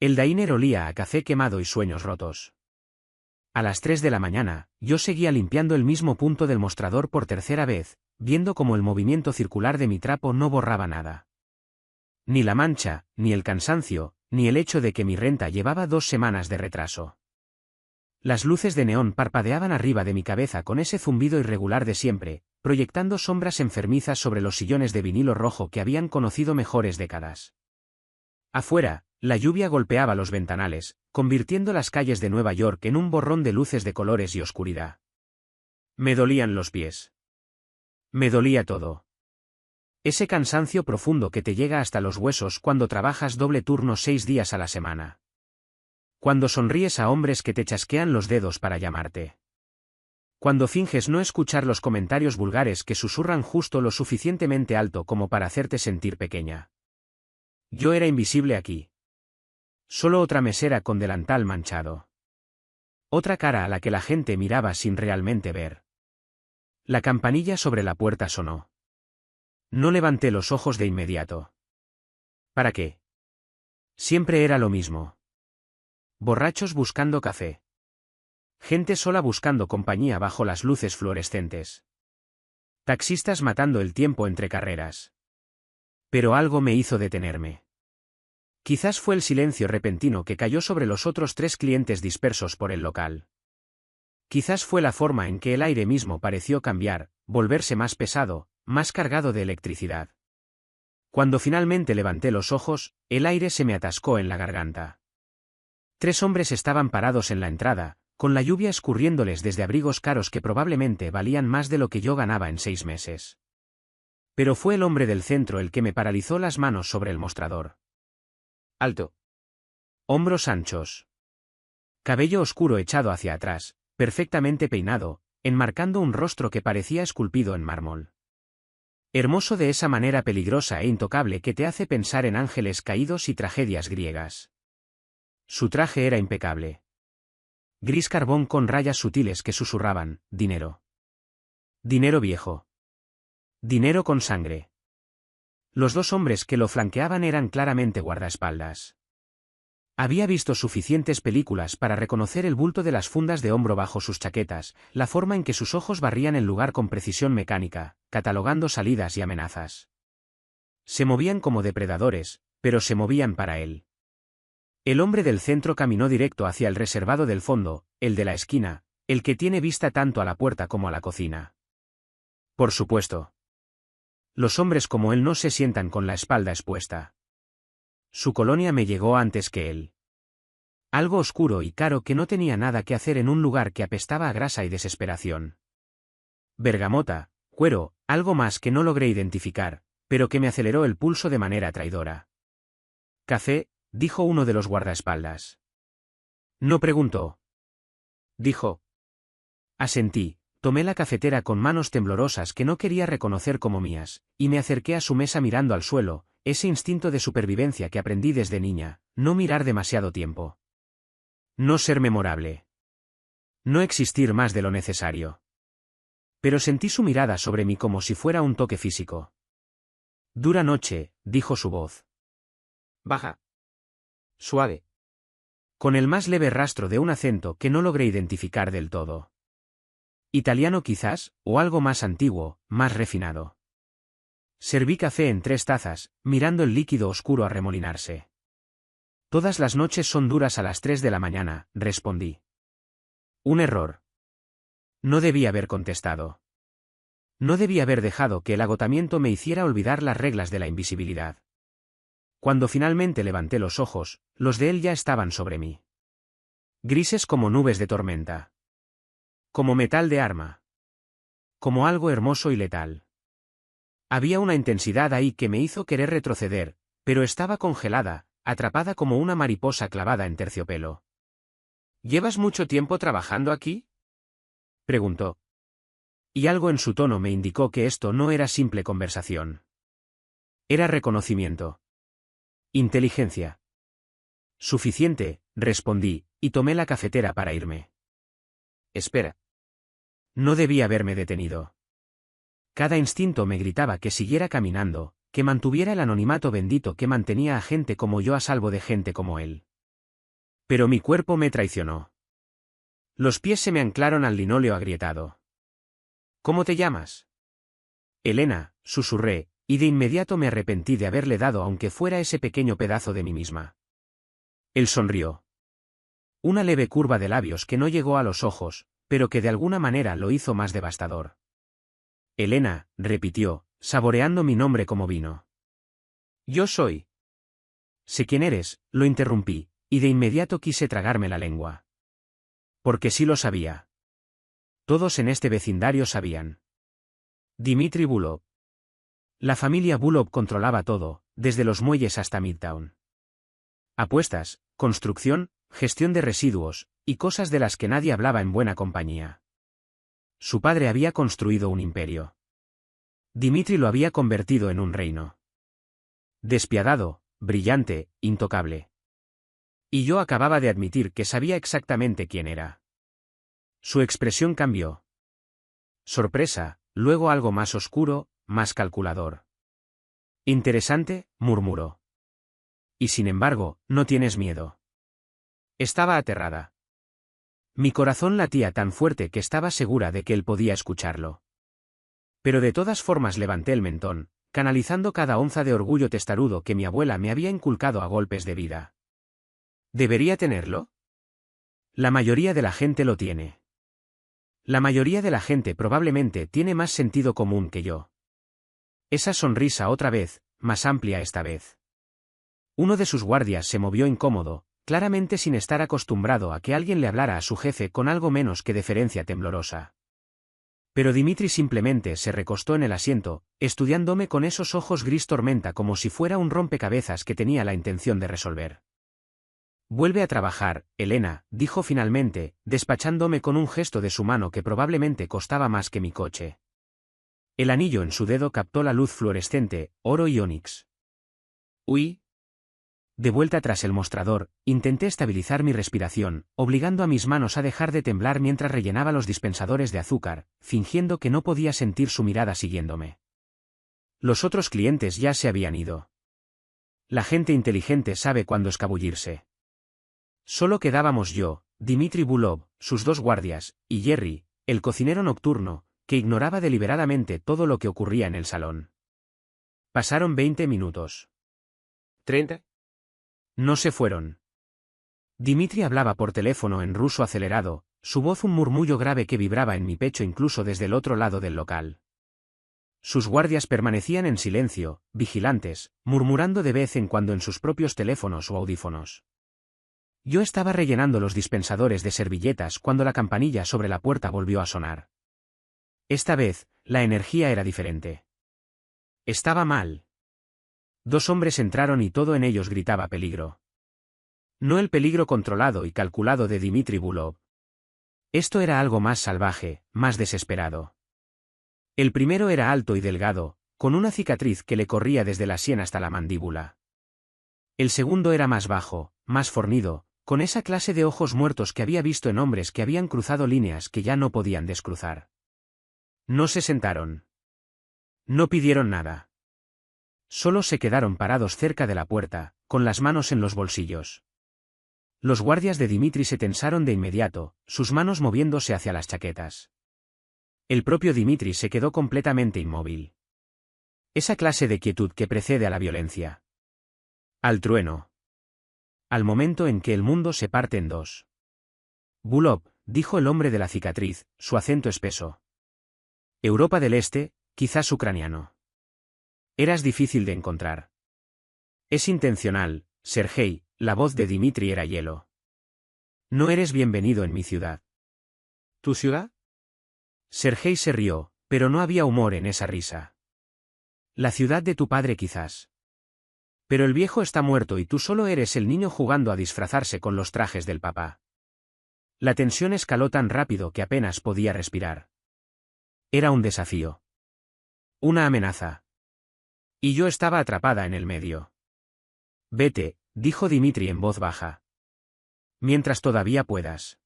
El diner olía a café quemado y sueños rotos. A las 3 de la mañana, yo seguía limpiando el mismo punto del mostrador por tercera vez, viendo cómo el movimiento circular de mi trapo no borraba nada. Ni la mancha, ni el cansancio, ni el hecho de que mi renta llevaba 2 semanas de retraso. Las luces de neón parpadeaban arriba de mi cabeza con ese zumbido irregular de siempre, proyectando sombras enfermizas sobre los sillones de vinilo rojo que habían conocido mejores décadas. Afuera, la lluvia golpeaba los ventanales, convirtiendo las calles de Nueva York en un borrón de luces de colores y oscuridad. Me dolían los pies. Me dolía todo. Ese cansancio profundo que te llega hasta los huesos cuando trabajas doble turno 6 días a la semana. Cuando sonríes a hombres que te chasquean los dedos para llamarte. Cuando finges no escuchar los comentarios vulgares que susurran justo lo suficientemente alto como para hacerte sentir pequeña. Yo era invisible aquí. Solo otra mesera con delantal manchado. Otra cara a la que la gente miraba sin realmente ver. La campanilla sobre la puerta sonó. No levanté los ojos de inmediato. ¿Para qué? Siempre era lo mismo. Borrachos buscando café. Gente sola buscando compañía bajo las luces fluorescentes. Taxistas matando el tiempo entre carreras. Pero algo me hizo detenerme. Quizás fue el silencio repentino que cayó sobre los otros 3 clientes dispersos por el local. Quizás fue la forma en que el aire mismo pareció cambiar, volverse más pesado, más cargado de electricidad. Cuando finalmente levanté los ojos, el aire se me atascó en la garganta. 3 hombres estaban parados en la entrada, con la lluvia escurriéndoles desde abrigos caros que probablemente valían más de lo que yo ganaba en 6 meses. Pero fue el hombre del centro el que me paralizó las manos sobre el mostrador. Alto. Hombros anchos. Cabello oscuro echado hacia atrás, perfectamente peinado, enmarcando un rostro que parecía esculpido en mármol. Hermoso de esa manera peligrosa e intocable que te hace pensar en ángeles caídos y tragedias griegas. Su traje era impecable. Gris carbón con rayas sutiles que susurraban, dinero. Dinero viejo. Dinero con sangre. Los 2 hombres que lo flanqueaban eran claramente guardaespaldas. Había visto suficientes películas para reconocer el bulto de las fundas de hombro bajo sus chaquetas, la forma en que sus ojos barrían el lugar con precisión mecánica, catalogando salidas y amenazas. Se movían como depredadores, pero se movían para él. El hombre del centro caminó directo hacia el reservado del fondo, el de la esquina, el que tiene vista tanto a la puerta como a la cocina. Por supuesto. Los hombres como él no se sientan con la espalda expuesta. Su colonia me llegó antes que él. Algo oscuro y caro que no tenía nada que hacer en un lugar que apestaba a grasa y desesperación. Bergamota, cuero, algo más que no logré identificar, pero que me aceleró el pulso de manera traidora. Café, dijo uno de los guardaespaldas. No preguntó. Dijo. Asentí, tomé la cafetera con manos temblorosas que no quería reconocer como mías, y me acerqué a su mesa mirando al suelo, ese instinto de supervivencia que aprendí desde niña, no mirar demasiado tiempo. No ser memorable. No existir más de lo necesario. Pero sentí su mirada sobre mí como si fuera un toque físico. Dura noche, dijo su voz. Baja. Suave. Con el más leve rastro de un acento que no logré identificar del todo. Italiano quizás, o algo más antiguo, más refinado. Serví café en 3 tazas, mirando el líquido oscuro arremolinarse. Todas las noches son duras a las 3 de la mañana, respondí. Un error. No debí haber contestado. No debí haber dejado que el agotamiento me hiciera olvidar las reglas de la invisibilidad. Cuando finalmente levanté los ojos, los de él ya estaban sobre mí. Grises como nubes de tormenta. Como metal de arma. Como algo hermoso y letal. Había una intensidad ahí que me hizo querer retroceder, pero estaba congelada, atrapada como una mariposa clavada en terciopelo. ¿Llevas mucho tiempo trabajando aquí?, preguntó. Y algo en su tono me indicó que esto no era simple conversación. Era reconocimiento. Inteligencia. Suficiente, respondí, y tomé la cafetera para irme. Espera. No debí haberme detenido. Cada instinto me gritaba que siguiera caminando, que mantuviera el anonimato bendito que mantenía a gente como yo a salvo de gente como él. Pero mi cuerpo me traicionó. Los pies se me anclaron al linóleo agrietado. ¿Cómo te llamas? Elena, susurré, y de inmediato me arrepentí de haberle dado aunque fuera ese pequeño pedazo de mí misma. Él sonrió. Una leve curva de labios que no llegó a los ojos, pero que de alguna manera lo hizo más devastador. Elena, repitió, saboreando mi nombre como vino. Yo soy. Sé quién eres, lo interrumpí, y de inmediato quise tragarme la lengua. Porque sí lo sabía. Todos en este vecindario sabían. Dimitri Bulov. La familia Bulov controlaba todo, desde los muelles hasta Midtown. Apuestas, construcción, gestión de residuos, y cosas de las que nadie hablaba en buena compañía. Su padre había construido un imperio. Dimitri lo había convertido en un reino. Despiadado, brillante, intocable. Y yo acababa de admitir que sabía exactamente quién era. Su expresión cambió. Sorpresa, luego algo más oscuro, más calculador. Interesante, murmuró. Y sin embargo, no tienes miedo. Estaba aterrada. Mi corazón latía tan fuerte que estaba segura de que él podía escucharlo. Pero de todas formas levanté el mentón, canalizando cada onza de orgullo testarudo que mi abuela me había inculcado a golpes de vida. ¿Debería tenerlo? La mayoría de la gente lo tiene. La mayoría de la gente probablemente tiene más sentido común que yo. Esa sonrisa otra vez, más amplia esta vez. Uno de sus guardias se movió incómodo, claramente sin estar acostumbrado a que alguien le hablara a su jefe con algo menos que deferencia temblorosa. Pero Dimitri simplemente se recostó en el asiento, estudiándome con esos ojos gris tormenta como si fuera un rompecabezas que tenía la intención de resolver. Vuelve a trabajar, Elena, dijo finalmente, despachándome con un gesto de su mano que probablemente costaba más que mi coche. El anillo en su dedo captó la luz fluorescente, oro y ónix. Uy. De vuelta tras el mostrador, intenté estabilizar mi respiración, obligando a mis manos a dejar de temblar mientras rellenaba los dispensadores de azúcar, fingiendo que no podía sentir su mirada siguiéndome. Los otros clientes ya se habían ido. La gente inteligente sabe cuándo escabullirse. Solo quedábamos yo, Dimitri Bulov, sus dos guardias, y Jerry, el cocinero nocturno, que ignoraba deliberadamente todo lo que ocurría en el salón. Pasaron 20 minutos. 30. No se fueron. Dimitri hablaba por teléfono en ruso acelerado, su voz un murmullo grave que vibraba en mi pecho incluso desde el otro lado del local. Sus guardias permanecían en silencio, vigilantes, murmurando de vez en cuando en sus propios teléfonos o audífonos. Yo estaba rellenando los dispensadores de servilletas cuando la campanilla sobre la puerta volvió a sonar. Esta vez, la energía era diferente. Estaba mal. Dos hombres entraron y todo en ellos gritaba peligro. No el peligro controlado y calculado de Dimitri Bulov. Esto era algo más salvaje, más desesperado. El primero era alto y delgado, con una cicatriz que le corría desde la sien hasta la mandíbula. El segundo era más bajo, más fornido, con esa clase de ojos muertos que había visto en hombres que habían cruzado líneas que ya no podían descruzar. No se sentaron. No pidieron nada. Solo se quedaron parados cerca de la puerta, con las manos en los bolsillos. Los guardias de Dimitri se tensaron de inmediato, sus manos moviéndose hacia las chaquetas. El propio Dimitri se quedó completamente inmóvil. Esa clase de quietud que precede a la violencia. Al trueno. Al momento en que el mundo se parte en dos. Bulov, dijo el hombre de la cicatriz, su acento espeso. Europa del Este, quizás ucraniano. Eras difícil de encontrar. Es intencional, Sergei, la voz de Dimitri era hielo. No eres bienvenido en mi ciudad. ¿Tu ciudad? Sergei se rió, pero no había humor en esa risa. La ciudad de tu padre quizás. Pero el viejo está muerto y tú solo eres el niño jugando a disfrazarse con los trajes del papá. La tensión escaló tan rápido que apenas podía respirar. Era un desafío. Una amenaza. Y yo estaba atrapada en el medio. Vete, dijo Dimitri en voz baja. Mientras todavía puedas.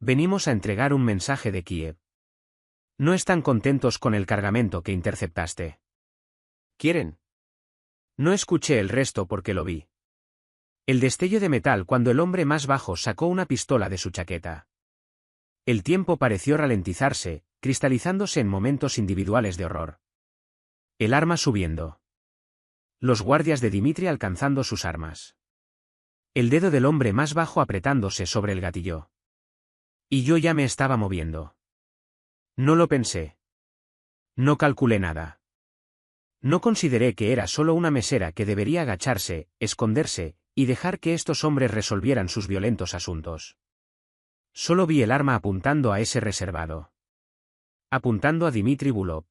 Venimos a entregar un mensaje de Kiev. No están contentos con el cargamento que interceptaste. ¿Quieren? No escuché el resto porque lo vi. El destello de metal cuando el hombre más bajo sacó una pistola de su chaqueta. El tiempo pareció ralentizarse, cristalizándose en momentos individuales de horror. El arma subiendo. Los guardias de Dimitri alcanzando sus armas. El dedo del hombre más bajo apretándose sobre el gatillo. Y yo ya me estaba moviendo. No lo pensé. No calculé nada. No consideré que era solo una mesera que debería agacharse, esconderse, y dejar que estos hombres resolvieran sus violentos asuntos. Solo vi el arma apuntando a ese reservado. Apuntando a Dimitri Bulov.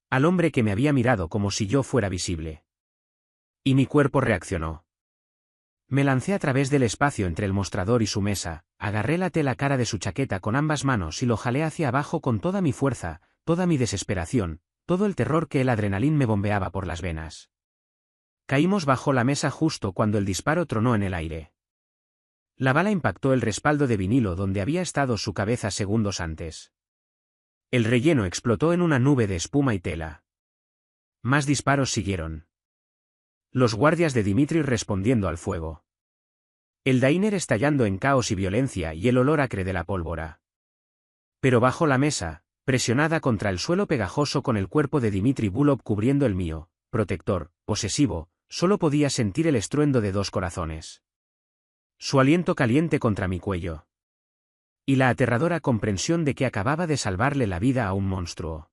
Al hombre que me había mirado como si yo fuera visible. Y mi cuerpo reaccionó. Me lancé a través del espacio entre el mostrador y su mesa, agarré la tela cara de su chaqueta con ambas manos y lo jalé hacia abajo con toda mi fuerza, toda mi desesperación, todo el terror que el adrenalín me bombeaba por las venas. Caímos bajo la mesa justo cuando el disparo tronó en el aire. La bala impactó el respaldo de vinilo donde había estado su cabeza segundos antes. El relleno explotó en una nube de espuma y tela. Más disparos siguieron. Los guardias de Dimitri respondiendo al fuego. El diner estallando en caos y violencia y el olor acre de la pólvora. Pero bajo la mesa, presionada contra el suelo pegajoso con el cuerpo de Dimitri Bulov cubriendo el mío, protector, posesivo, solo podía sentir el estruendo de dos corazones. Su aliento caliente contra mi cuello. Y la aterradora comprensión de que acababa de salvarle la vida a un monstruo.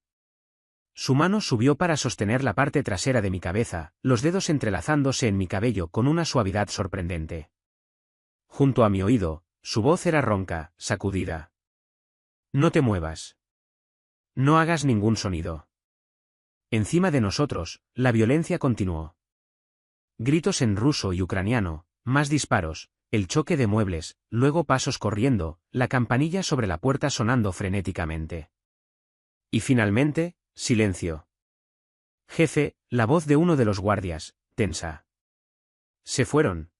Su mano subió para sostener la parte trasera de mi cabeza, los dedos entrelazándose en mi cabello con una suavidad sorprendente. Junto a mi oído, su voz era ronca, sacudida. No te muevas. No hagas ningún sonido. Encima de nosotros, la violencia continuó. Gritos en ruso y ucraniano, más disparos, el choque de muebles, luego pasos corriendo, la campanilla sobre la puerta sonando frenéticamente. Y finalmente, silencio. Jefe, la voz de uno de los guardias, tensa. Se fueron.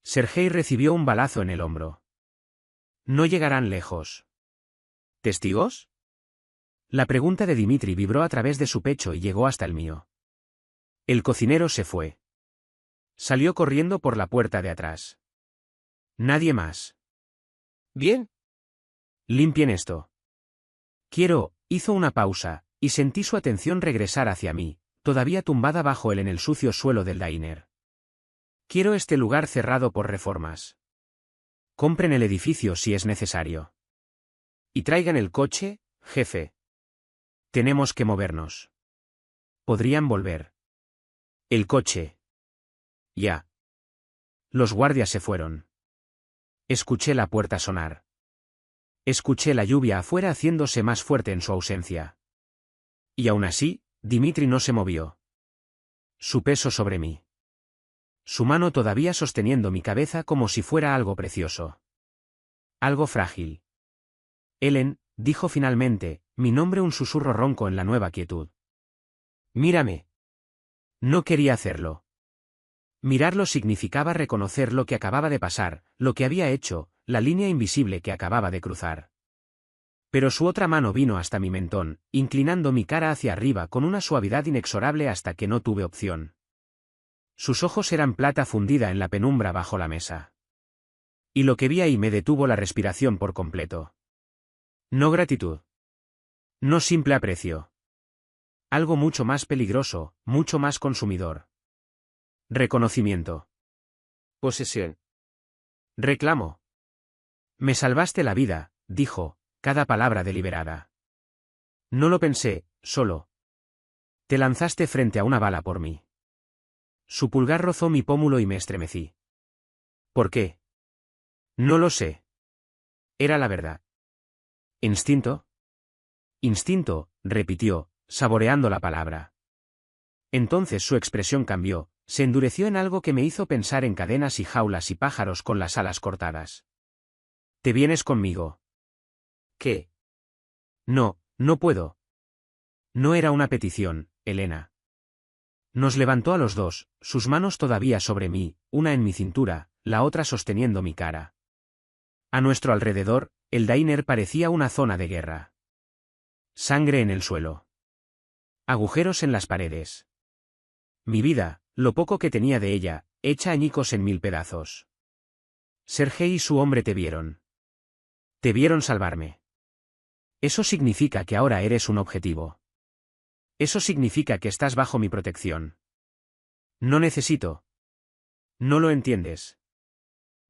Sergei recibió un balazo en el hombro. No llegarán lejos. ¿Testigos? La pregunta de Dimitri vibró a través de su pecho y llegó hasta el mío. El cocinero se fue. Salió corriendo por la puerta de atrás. Nadie más. Bien. Limpien esto. Hizo una pausa, y sentí su atención regresar hacia mí, todavía tumbada bajo él en el sucio suelo del diner. Quiero este lugar cerrado por reformas. Compren el edificio si es necesario. Y traigan el coche, jefe. Tenemos que movernos. Podrían volver. El coche. Ya. Los guardias se fueron. Escuché la puerta sonar. Escuché la lluvia afuera haciéndose más fuerte en su ausencia. Y aún así, Dimitri no se movió. Su peso sobre mí. Su mano todavía sosteniendo mi cabeza como si fuera algo precioso. Algo frágil. Helen, dijo finalmente, mi nombre un susurro ronco en la nueva quietud. Mírame. No quería hacerlo. Mirarlo significaba reconocer lo que acababa de pasar, lo que había hecho, la línea invisible que acababa de cruzar. Pero su otra mano vino hasta mi mentón, inclinando mi cara hacia arriba con una suavidad inexorable hasta que no tuve opción. Sus ojos eran plata fundida en la penumbra bajo la mesa. Y lo que vi ahí me detuvo la respiración por completo. No gratitud. No simple aprecio. Algo mucho más peligroso, mucho más consumidor. Reconocimiento. Posesión. Reclamo. Me salvaste la vida, dijo, cada palabra deliberada. No lo pensé, solo. Te lanzaste frente a una bala por mí. Su pulgar rozó mi pómulo y me estremecí. ¿Por qué? No lo sé. Era la verdad. ¿Instinto? Instinto, repitió, saboreando la palabra. Entonces su expresión cambió, se endureció en algo que me hizo pensar en cadenas y jaulas y pájaros con las alas cortadas. ¿Te vienes conmigo? ¿Qué? No, no puedo. No era una petición, Elena. Nos levantó a los dos, sus manos todavía sobre mí, una en mi cintura, la otra sosteniendo mi cara. A nuestro alrededor, el diner parecía una zona de guerra. Sangre en el suelo. Agujeros en las paredes. Mi vida, lo poco que tenía de ella, hecha añicos en 1000 pedazos. Sergei y su hombre te vieron. Te vieron salvarme. Eso significa que ahora eres un objetivo. Eso significa que estás bajo mi protección. No necesito. No lo entiendes.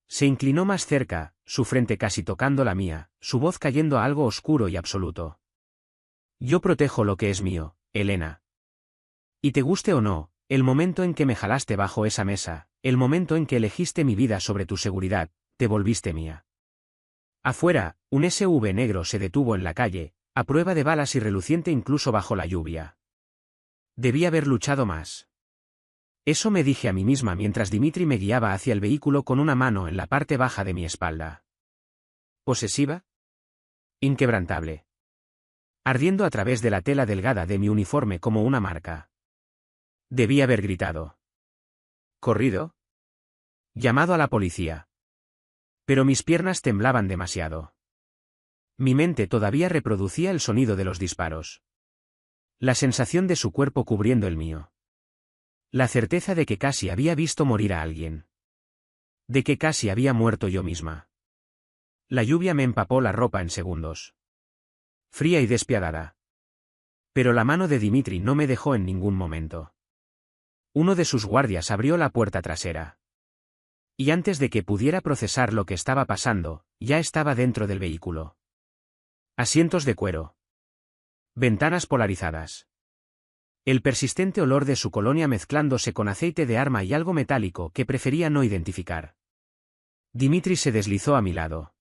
Se inclinó más cerca, su frente casi tocando la mía, su voz cayendo a algo oscuro y absoluto. Yo protejo lo que es mío, Elena. Y te guste o no, el momento en que me jalaste bajo esa mesa, el momento en que elegiste mi vida sobre tu seguridad, te volviste mía. Afuera, un SUV negro se detuvo en la calle, a prueba de balas y reluciente incluso bajo la lluvia. Debí haber luchado más. Eso me dije a mí misma mientras Dimitri me guiaba hacia el vehículo con una mano en la parte baja de mi espalda. ¿Posesiva? Inquebrantable. Ardiendo a través de la tela delgada de mi uniforme como una marca. Debí haber gritado. ¿Corrido? Llamado a la policía. Pero mis piernas temblaban demasiado. Mi mente todavía reproducía el sonido de los disparos. La sensación de su cuerpo cubriendo el mío. La certeza de que casi había visto morir a alguien. De que casi había muerto yo misma. La lluvia me empapó la ropa en segundos. Fría y despiadada. Pero la mano de Dimitri no me dejó en ningún momento. Uno de sus guardias abrió la puerta trasera. Y antes de que pudiera procesar lo que estaba pasando, ya estaba dentro del vehículo. Asientos de cuero. Ventanas polarizadas. El persistente olor de su colonia mezclándose con aceite de arma y algo metálico que prefería no identificar. Dimitri se deslizó a mi lado.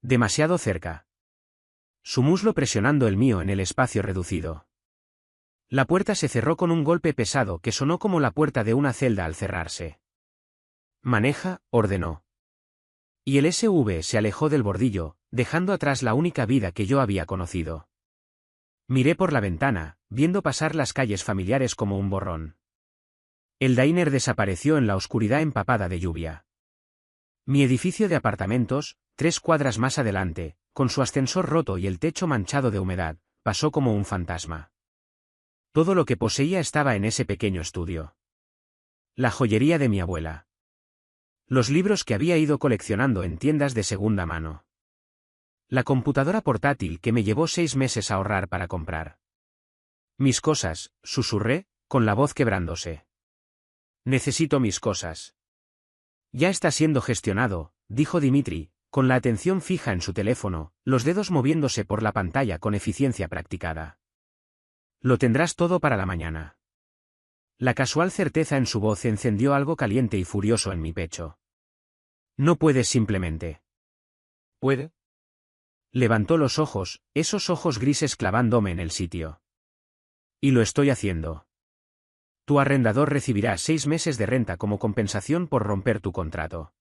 Demasiado cerca. Su muslo presionando el mío en el espacio reducido. La puerta se cerró con un golpe pesado que sonó como la puerta de una celda al cerrarse. Maneja, ordenó. Y el SUV se alejó del bordillo, dejando atrás la única vida que yo había conocido. Miré por la ventana, viendo pasar las calles familiares como un borrón. El diner desapareció en la oscuridad empapada de lluvia. Mi edificio de apartamentos, 3 cuadras más adelante, con su ascensor roto y el techo manchado de humedad, pasó como un fantasma. Todo lo que poseía estaba en ese pequeño estudio. La joyería de mi abuela. Los libros que había ido coleccionando en tiendas de segunda mano. La computadora portátil que me llevó 6 meses a ahorrar para comprar. Mis cosas, susurré, con la voz quebrándose. Necesito mis cosas. Ya está siendo gestionado, dijo Dimitri, con la atención fija en su teléfono, los dedos moviéndose por la pantalla con eficiencia practicada. Lo tendrás todo para la mañana. La casual certeza en su voz encendió algo caliente y furioso en mi pecho. No puedes simplemente. ¿Puede? Levantó los ojos, esos ojos grises clavándome en el sitio. Y lo estoy haciendo. Tu arrendador recibirá 6 meses de renta como compensación por romper tu contrato.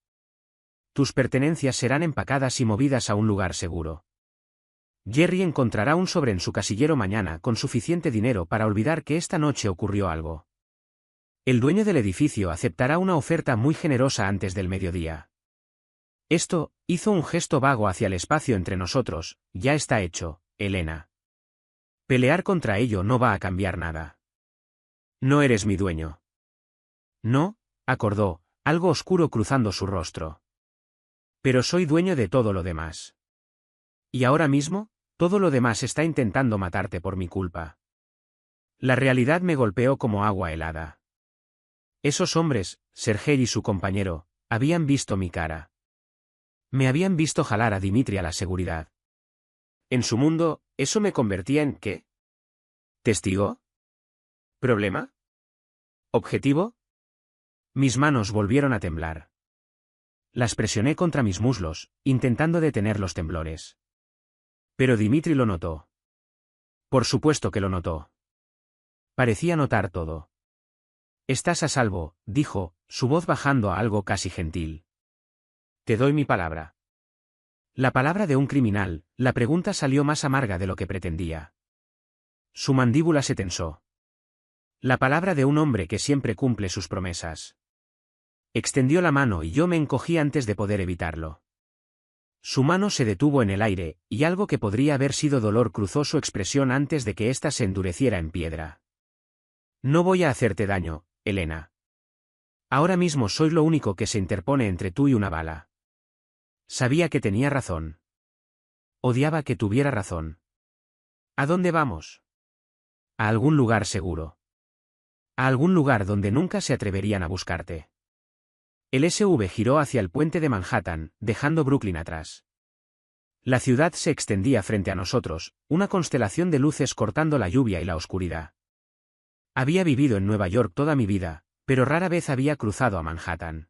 Tus pertenencias serán empacadas y movidas a un lugar seguro. Jerry encontrará un sobre en su casillero mañana con suficiente dinero para olvidar que esta noche ocurrió algo. El dueño del edificio aceptará una oferta muy generosa antes del mediodía. Esto, hizo un gesto vago hacia el espacio entre nosotros, ya está hecho, Elena. Pelear contra ello no va a cambiar nada. No eres mi dueño. No, acordó, algo oscuro cruzando su rostro. Pero soy dueño de todo lo demás. Y ahora mismo, todo lo demás está intentando matarte por mi culpa. La realidad me golpeó como agua helada. Esos hombres, Sergei y su compañero, habían visto mi cara. Me habían visto jalar a Dimitri a la seguridad. En su mundo, ¿eso me convertía en qué? ¿Testigo? ¿Problema? ¿Objetivo? Mis manos volvieron a temblar. Las presioné contra mis muslos, intentando detener los temblores. Pero Dimitri lo notó. Por supuesto que lo notó. Parecía notar todo. Estás a salvo, dijo, su voz bajando a algo casi gentil. Te doy mi palabra. La palabra de un criminal, la pregunta salió más amarga de lo que pretendía. Su mandíbula se tensó. La palabra de un hombre que siempre cumple sus promesas. Extendió la mano y yo me encogí antes de poder evitarlo. Su mano se detuvo en el aire, y algo que podría haber sido dolor cruzó su expresión antes de que ésta se endureciera en piedra. No voy a hacerte daño, Elena. Ahora mismo soy lo único que se interpone entre tú y una bala. Sabía que tenía razón. Odiaba que tuviera razón. ¿A dónde vamos? A algún lugar seguro. A algún lugar donde nunca se atreverían a buscarte. El SUV giró hacia el puente de Manhattan, dejando Brooklyn atrás. La ciudad se extendía frente a nosotros, una constelación de luces cortando la lluvia y la oscuridad. Había vivido en Nueva York toda mi vida, pero rara vez había cruzado a Manhattan.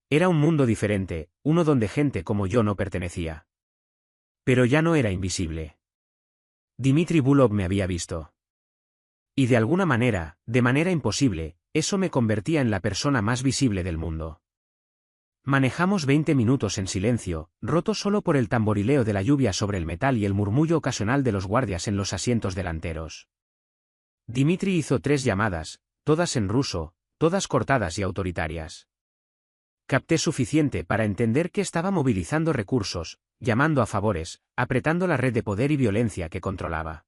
Era un mundo diferente, uno donde gente como yo no pertenecía. Pero ya no era invisible. Dmitry Bulov me había visto. Y de alguna manera, de manera imposible, eso me convertía en la persona más visible del mundo. Manejamos 20 minutos en silencio, roto solo por el tamborileo de la lluvia sobre el metal y el murmullo ocasional de los guardias en los asientos delanteros. Dmitry hizo 3 llamadas, todas en ruso, todas cortadas y autoritarias. Capté suficiente para entender que estaba movilizando recursos, llamando a favores, apretando la red de poder y violencia que controlaba.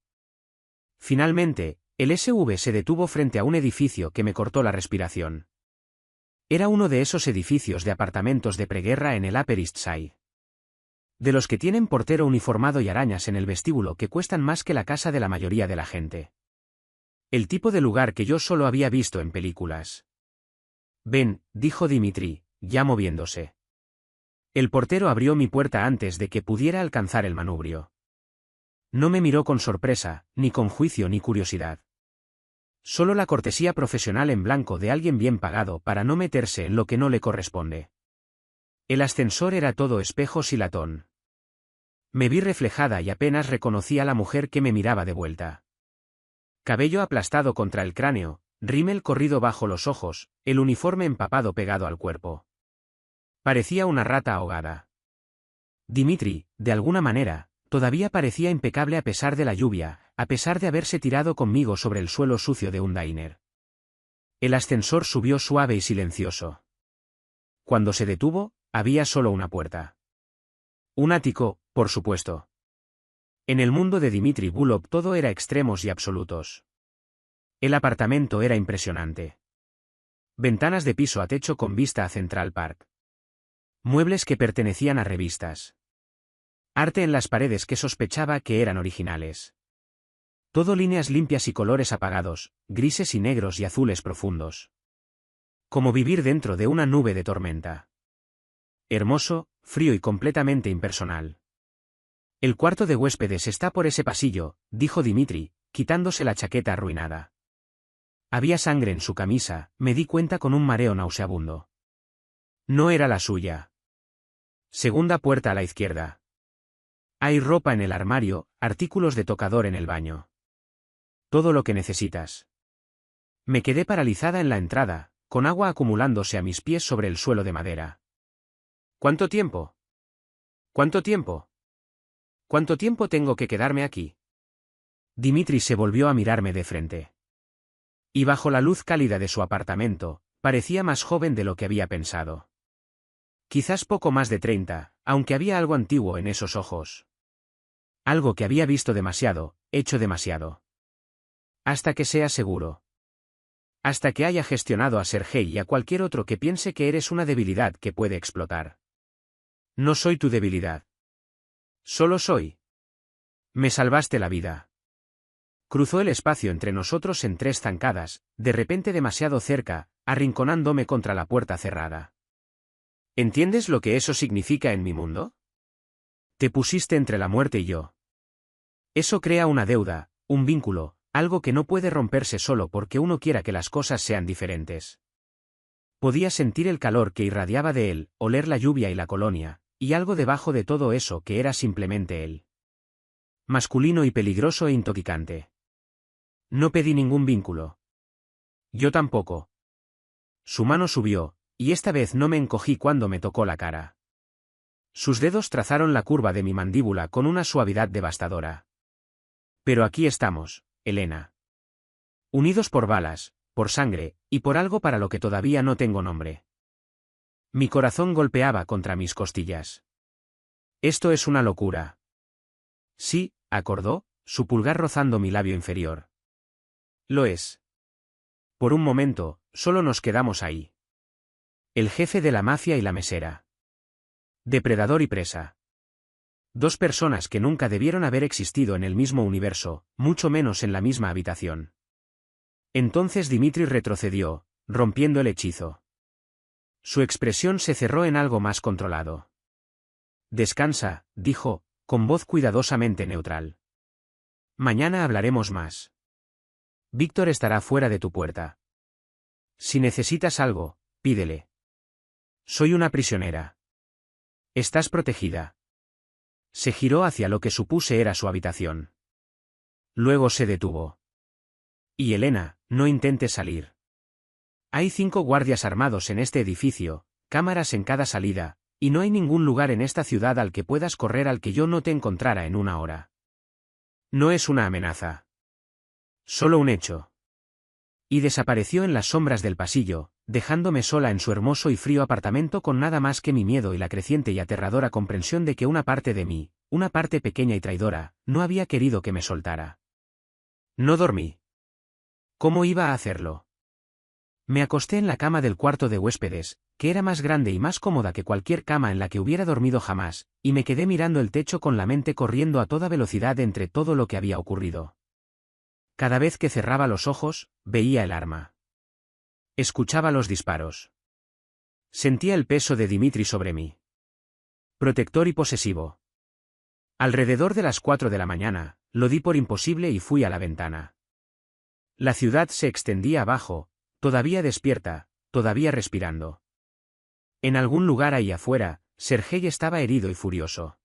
Finalmente, el SUV se detuvo frente a un edificio que me cortó la respiración. Era uno de esos edificios de apartamentos de preguerra en el Upper East Side. De los que tienen portero uniformado y arañas en el vestíbulo que cuestan más que la casa de la mayoría de la gente. El tipo de lugar que yo solo había visto en películas. Ven, dijo Dmitry, ya moviéndose. El portero abrió mi puerta antes de que pudiera alcanzar el manubrio. No me miró con sorpresa, ni con juicio ni curiosidad. Solo la cortesía profesional en blanco de alguien bien pagado para no meterse en lo que no le corresponde. El ascensor era todo espejos y latón. Me vi reflejada y apenas reconocí a la mujer que me miraba de vuelta. Cabello aplastado contra el cráneo, rímel corrido bajo los ojos, el uniforme empapado pegado al cuerpo. Parecía una rata ahogada. Dmitry, de alguna manera, todavía parecía impecable a pesar de la lluvia, a pesar de haberse tirado conmigo sobre el suelo sucio de un diner. El ascensor subió suave y silencioso. Cuando se detuvo, había solo una puerta. Un ático, por supuesto. En el mundo de Dmitry Bulov todo era extremos y absolutos. El apartamento era impresionante. Ventanas de piso a techo con vista a Central Park. Muebles que pertenecían a revistas. Arte en las paredes que sospechaba que eran originales. Todo líneas limpias y colores apagados, grises y negros y azules profundos. Como vivir dentro de una nube de tormenta. Hermoso, frío y completamente impersonal. El cuarto de huéspedes está por ese pasillo, dijo Dmitry, quitándose la chaqueta arruinada. Había sangre en su camisa, me di cuenta con un mareo nauseabundo. No era la suya. Segunda puerta a la izquierda. Hay ropa en el armario, artículos de tocador en el baño. Todo lo que necesitas. Me quedé paralizada en la entrada, con agua acumulándose a mis pies sobre el suelo de madera. ¿Cuánto tiempo? ¿Cuánto tiempo? ¿Cuánto tiempo tengo que quedarme aquí? Dmitry se volvió a mirarme de frente. Y bajo la luz cálida de su apartamento, parecía más joven de lo que había pensado. Quizás poco más de 30, aunque había algo antiguo en esos ojos. Algo que había visto demasiado, hecho demasiado. Hasta que sea seguro. Hasta que haya gestionado a Sergei y a cualquier otro que piense que eres una debilidad que puede explotar. No soy tu debilidad. Solo soy. Me salvaste la vida. Cruzó el espacio entre nosotros en 3 zancadas, de repente demasiado cerca, arrinconándome contra la puerta cerrada. ¿Entiendes lo que eso significa en mi mundo? Te pusiste entre la muerte y yo. Eso crea una deuda, un vínculo. Algo que no puede romperse solo porque uno quiera que las cosas sean diferentes. Podía sentir el calor que irradiaba de él, oler la lluvia y la colonia, y algo debajo de todo eso que era simplemente él. Masculino y peligroso e intoxicante. No pedí ningún vínculo. Yo tampoco. Su mano subió, y esta vez no me encogí cuando me tocó la cara. Sus dedos trazaron la curva de mi mandíbula con una suavidad devastadora. Pero aquí estamos, Elena. Unidos por balas, por sangre, y por algo para lo que todavía no tengo nombre. Mi corazón golpeaba contra mis costillas. Esto es una locura. Sí, acordó, su pulgar rozando mi labio inferior. Lo es. Por un momento, solo nos quedamos ahí. El jefe de la mafia y la mesera. Depredador y presa. Dos personas que nunca debieron haber existido en el mismo universo, mucho menos en la misma habitación. Entonces Dimitri retrocedió, rompiendo el hechizo. Su expresión se cerró en algo más controlado. Descansa, dijo, con voz cuidadosamente neutral. Mañana hablaremos más. Víctor estará fuera de tu puerta. Si necesitas algo, pídele. Soy una prisionera. Estás protegida. Se giró hacia lo que supuse era su habitación. Luego se detuvo. Y Elena, no intentes salir. Hay 5 guardias armados en este edificio, cámaras en cada salida, y no hay ningún lugar en esta ciudad al que puedas correr al que yo no te encontrara en una hora. No es una amenaza. Solo un hecho. Y desapareció en las sombras del pasillo, dejándome sola en su hermoso y frío apartamento con nada más que mi miedo y la creciente y aterradora comprensión de que una parte de mí, una parte pequeña y traidora, no había querido que me soltara. No dormí. ¿Cómo iba a hacerlo? Me acosté en la cama del cuarto de huéspedes, que era más grande y más cómoda que cualquier cama en la que hubiera dormido jamás, y me quedé mirando el techo con la mente corriendo a toda velocidad entre todo lo que había ocurrido. Cada vez que cerraba los ojos, veía el arma. Escuchaba los disparos. Sentía el peso de Dimitri sobre mí. Protector y posesivo. Alrededor de las 4 de la mañana, lo di por imposible y fui a la ventana. La ciudad se extendía abajo, todavía despierta, todavía respirando. En algún lugar ahí afuera, Sergei estaba herido y furioso.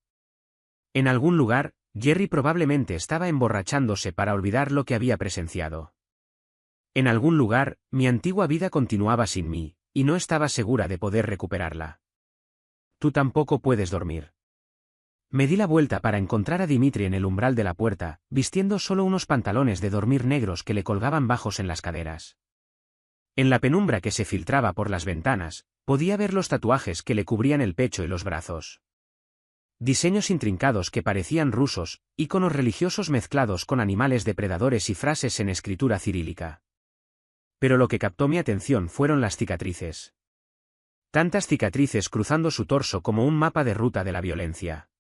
En algún lugar, Jerry probablemente estaba emborrachándose para olvidar lo que había presenciado. En algún lugar, mi antigua vida continuaba sin mí, y no estaba segura de poder recuperarla. Tú tampoco puedes dormir. Me di la vuelta para encontrar a Dimitri en el umbral de la puerta, vistiendo solo unos pantalones de dormir negros que le colgaban bajos en las caderas. En la penumbra que se filtraba por las ventanas, podía ver los tatuajes que le cubrían el pecho y los brazos. Diseños intrincados que parecían rusos, íconos religiosos mezclados con animales depredadores y frases en escritura cirílica. Pero lo que captó mi atención fueron las cicatrices. Tantas cicatrices cruzando su torso como un mapa de ruta de la violencia.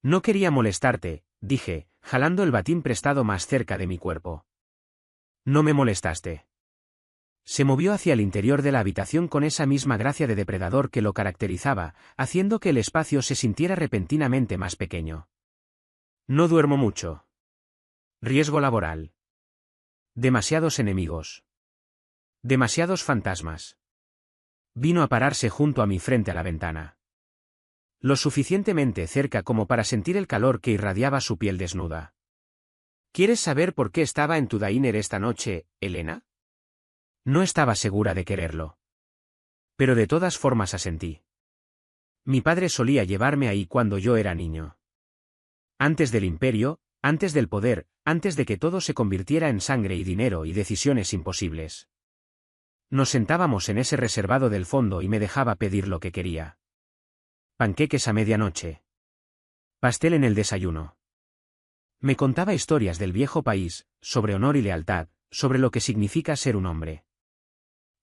No quería molestarte, dije, jalando el batín prestado más cerca de mi cuerpo. No me molestaste. Se movió hacia el interior de la habitación con esa misma gracia de depredador que lo caracterizaba, haciendo que el espacio se sintiera repentinamente más pequeño. No duermo mucho. Riesgo laboral. Demasiados enemigos. Demasiados fantasmas. Vino a pararse junto a mí frente a la ventana. Lo suficientemente cerca como para sentir el calor que irradiaba su piel desnuda. ¿Quieres saber por qué estaba en tu diner esta noche, Elena? No estaba segura de quererlo. Pero de todas formas asentí. Mi padre solía llevarme ahí cuando yo era niño. Antes del imperio, antes del poder, antes de que todo se convirtiera en sangre y dinero y decisiones imposibles. Nos sentábamos en ese reservado del fondo y me dejaba pedir lo que quería. Panqueques a medianoche. Pastel en el desayuno. Me contaba historias del viejo país, sobre honor y lealtad, sobre lo que significa ser un hombre.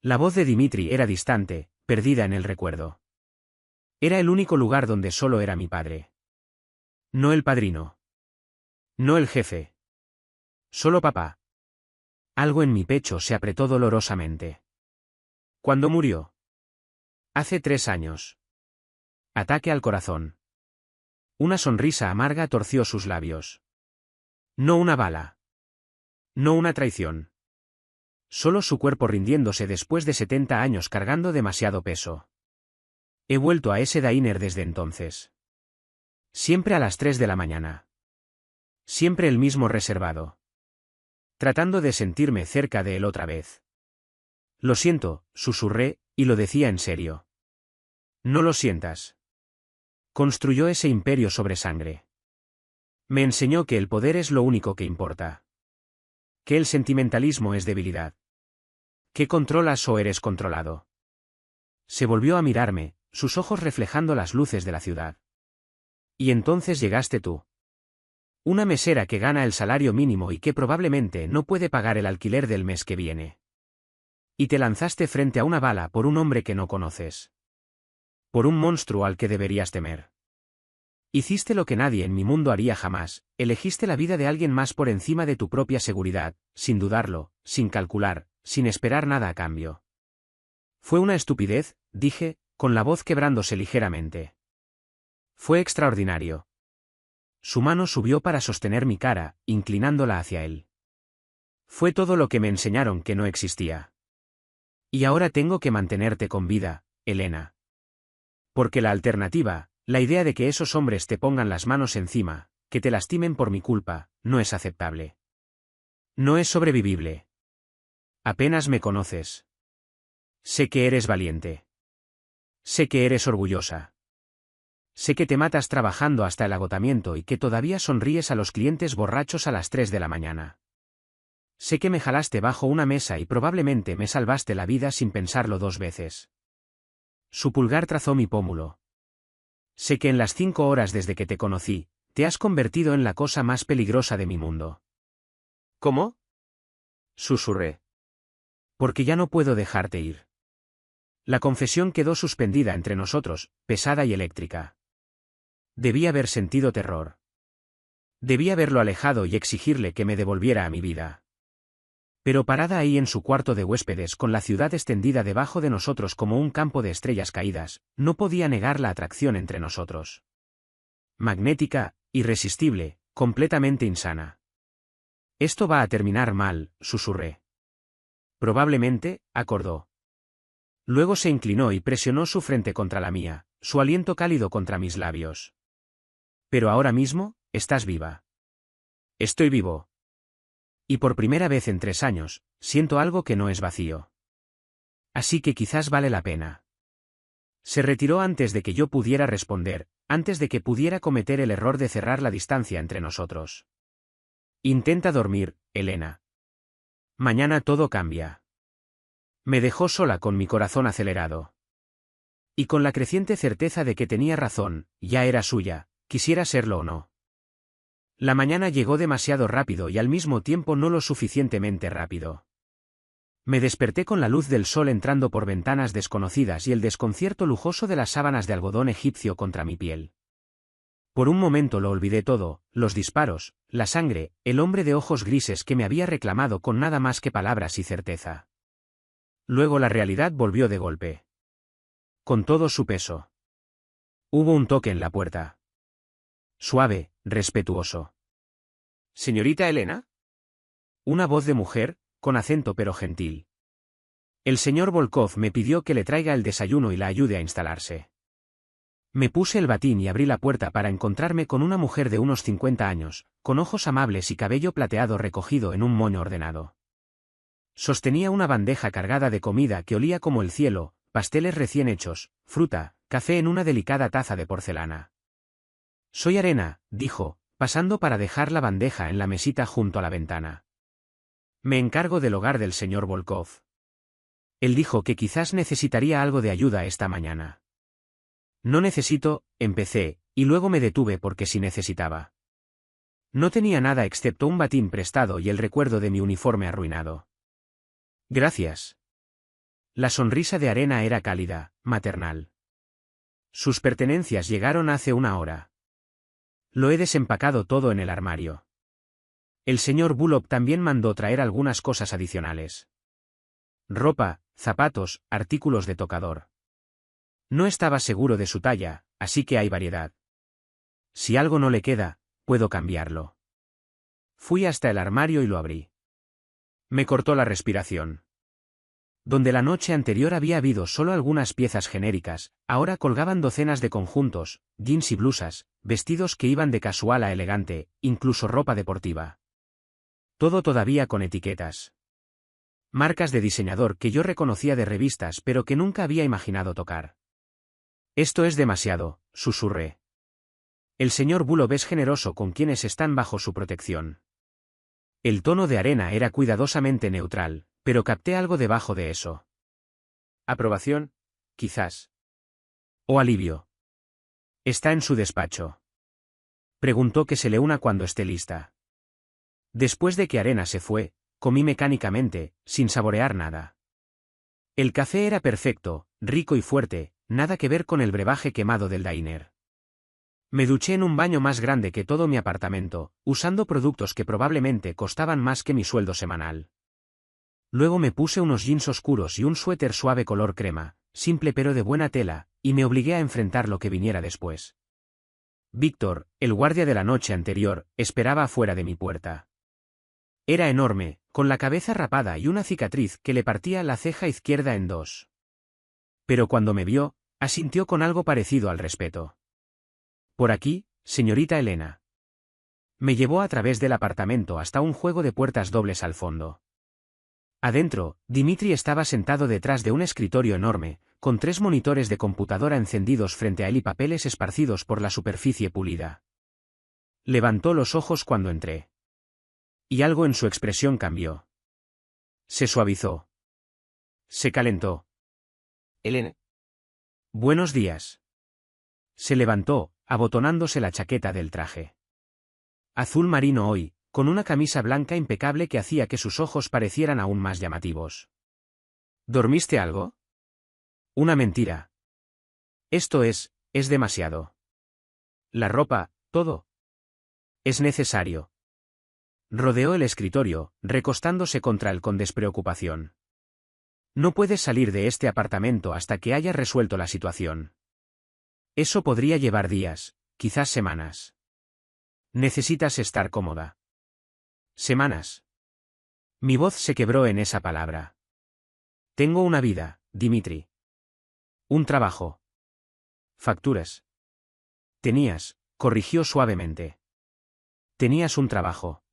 La voz de Dimitri era distante, perdida en el recuerdo. Era el único lugar donde solo era mi padre. No el padrino. No el jefe. Solo papá. Algo en mi pecho se apretó dolorosamente. ¿Cuándo murió? Hace 3 años. Ataque al corazón. Una sonrisa amarga torció sus labios. No una bala. No una traición. Solo su cuerpo rindiéndose después de 70 años cargando demasiado peso. He vuelto a ese diner desde entonces. Siempre a las 3 de la mañana. Siempre el mismo reservado. Tratando de sentirme cerca de él otra vez. Lo siento, susurré, y lo decía en serio. No lo sientas. Construyó ese imperio sobre sangre. Me enseñó que el poder es lo único que importa. Que el sentimentalismo es debilidad. Que controlas o eres controlado. Se volvió a mirarme, sus ojos reflejando las luces de la ciudad. Y entonces llegaste tú. Una mesera que gana el salario mínimo y que probablemente no puede pagar el alquiler del mes que viene. Y te lanzaste frente a una bala por un hombre que no conoces. Por un monstruo al que deberías temer. Hiciste lo que nadie en mi mundo haría jamás, elegiste la vida de alguien más por encima de tu propia seguridad, sin dudarlo, sin calcular, sin esperar nada a cambio. Fue una estupidez, dije, con la voz quebrándose ligeramente. Fue extraordinario. Su mano subió para sostener mi cara, inclinándola hacia él. Fue todo lo que me enseñaron que no existía. Y ahora tengo que mantenerte con vida, Elena. Porque la alternativa, la idea de que esos hombres te pongan las manos encima, que te lastimen por mi culpa, no es aceptable. No es sobrevivible. Apenas me conoces. Sé que eres valiente. Sé que eres orgullosa. Sé que te matas trabajando hasta el agotamiento y que todavía sonríes a los clientes borrachos a las 3 de la mañana. Sé que me jalaste bajo una mesa y probablemente me salvaste la vida sin pensarlo 2 veces. Su pulgar trazó mi pómulo. Sé que en las 5 horas desde que te conocí, te has convertido en la cosa más peligrosa de mi mundo. ¿Cómo? Susurré. Porque ya no puedo dejarte ir. La confesión quedó suspendida entre nosotros, pesada y eléctrica. Debí haber sentido terror. Debí haberlo alejado y exigirle que me devolviera a mi vida. Pero parada ahí en su cuarto de huéspedes con la ciudad extendida debajo de nosotros como un campo de estrellas caídas, no podía negar la atracción entre nosotros. Magnética, irresistible, completamente insana. Esto va a terminar mal, susurré. Probablemente, acordó. Luego se inclinó y presionó su frente contra la mía, su aliento cálido contra mis labios. Pero ahora mismo, estás viva. Estoy vivo. Y por primera vez en 3 años, siento algo que no es vacío. Así que quizás vale la pena. Se retiró antes de que yo pudiera responder, antes de que pudiera cometer el error de cerrar la distancia entre nosotros. Intenta dormir, Elena. Mañana todo cambia. Me dejó sola con mi corazón acelerado. Y con la creciente certeza de que tenía razón, ya era suya, quisiera serlo o no. La mañana llegó demasiado rápido y al mismo tiempo no lo suficientemente rápido. Me desperté con la luz del sol entrando por ventanas desconocidas y el desconcierto lujoso de las sábanas de algodón egipcio contra mi piel. Por un momento lo olvidé todo, los disparos, la sangre, el hombre de ojos grises que me había reclamado con nada más que palabras y certeza. Luego la realidad volvió de golpe. Con todo su peso. Hubo un toque en la puerta. Suave, respetuoso. ¿Señorita Elena? Una voz de mujer, con acento pero gentil. El señor Volkov me pidió que le traiga el desayuno y la ayude a instalarse. Me puse el batín y abrí la puerta para encontrarme con una mujer de unos 50 años, con ojos amables y cabello plateado recogido en un moño ordenado. Sostenía una bandeja cargada de comida que olía como el cielo, pasteles recién hechos, fruta, café en una delicada taza de porcelana. Soy Arena, dijo, pasando para dejar la bandeja en la mesita junto a la ventana. Me encargo del hogar del señor Volkov. Él dijo que quizás necesitaría algo de ayuda esta mañana. No necesito, empecé, y luego me detuve porque sí necesitaba. No tenía nada excepto un batín prestado y el recuerdo de mi uniforme arruinado. Gracias. La sonrisa de Arena era cálida, maternal. Sus pertenencias llegaron hace 1 hora. Lo he desempacado todo en el armario. El señor Bullock también mandó traer algunas cosas adicionales. Ropa, zapatos, artículos de tocador. No estaba seguro de su talla, así que hay variedad. Si algo no le queda, puedo cambiarlo. Fui hasta el armario y lo abrí. Me cortó la respiración. Donde la noche anterior había habido solo algunas piezas genéricas, ahora colgaban docenas de conjuntos, jeans y blusas, vestidos que iban de casual a elegante, incluso ropa deportiva. Todo todavía con etiquetas. Marcas de diseñador que yo reconocía de revistas pero que nunca había imaginado tocar. Esto es demasiado, susurré. El señor Bullock es generoso con quienes están bajo su protección. El tono de Arena era cuidadosamente neutral, pero capté algo debajo de eso. ¿Aprobación? Quizás. O alivio. ¿Está en su despacho? Preguntó que se le una cuando esté lista. Después de que Arena se fue, comí mecánicamente, sin saborear nada. El café era perfecto, rico y fuerte, nada que ver con el brebaje quemado del diner. Me duché en un baño más grande que todo mi apartamento, usando productos que probablemente costaban más que mi sueldo semanal. Luego me puse unos jeans oscuros y un suéter suave color crema, simple pero de buena tela, y me obligué a enfrentar lo que viniera después. Víctor, el guardia de la noche anterior, esperaba afuera de mi puerta. Era enorme, con la cabeza rapada y una cicatriz que le partía la ceja izquierda en dos. Pero cuando me vio, asintió con algo parecido al respeto. «Por aquí, señorita Elena». Me llevó a través del apartamento hasta un juego de puertas dobles al fondo. Adentro, Dimitri estaba sentado detrás de un escritorio enorme, con 3 monitores de computadora encendidos frente a él y papeles esparcidos por la superficie pulida. Levantó los ojos cuando entré. Y algo en su expresión cambió. Se suavizó. Se calentó. Elena. «Buenos días». Se levantó, abotonándose la chaqueta del traje. Azul marino hoy, con una camisa blanca impecable que hacía que sus ojos parecieran aún más llamativos. «¿Dormiste algo?» «Una mentira. Esto es demasiado. La ropa, todo. Es necesario». Rodeó el escritorio, recostándose contra él con despreocupación. «No puedes salir de este apartamento hasta que hayas resuelto la situación. Eso podría llevar días, quizás semanas. Necesitas estar cómoda». «¿Semanas?» Mi voz se quebró en esa palabra. «Tengo una vida, Dimitri. Un trabajo. Facturas». «Tenías», corrigió suavemente. «Tenías un trabajo.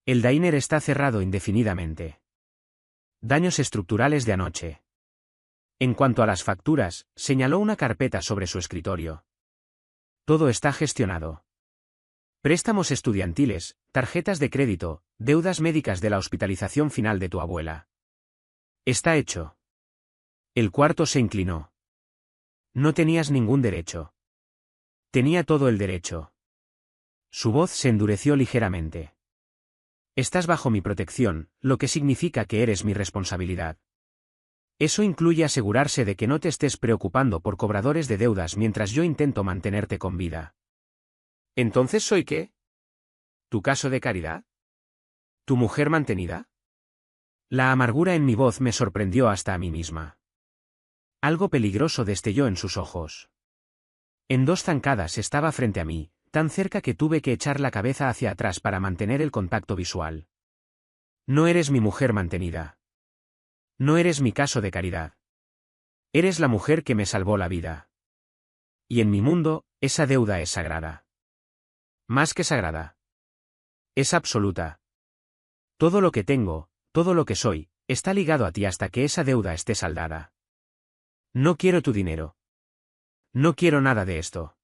El diner está cerrado indefinidamente. Daños estructurales de anoche». En cuanto a las facturas, señaló una carpeta sobre su escritorio. «Todo está gestionado. Préstamos estudiantiles, tarjetas de crédito, deudas médicas de la hospitalización final de tu abuela. Está hecho». El cuarto se inclinó. «No tenías ningún derecho». «Tenía todo el derecho». Su voz se endureció ligeramente. «Estás bajo mi protección, lo que significa que eres mi responsabilidad. Eso incluye asegurarse de que no te estés preocupando por cobradores de deudas mientras yo intento mantenerte con vida». ¿Entonces soy qué? ¿Tu caso de caridad? ¿Tu mujer mantenida? La amargura en mi voz me sorprendió hasta a mí misma. Algo peligroso destelló en sus ojos. En 2 zancadas estaba frente a mí, tan cerca que tuve que echar la cabeza hacia atrás para mantener el contacto visual. «No eres mi mujer mantenida. No eres mi caso de caridad. Eres la mujer que me salvó la vida. Y en mi mundo, esa deuda es sagrada. Más que sagrada. Es absoluta. Todo lo que tengo, todo lo que soy, está ligado a ti hasta que esa deuda esté saldada. No quiero tu dinero. No quiero nada de esto».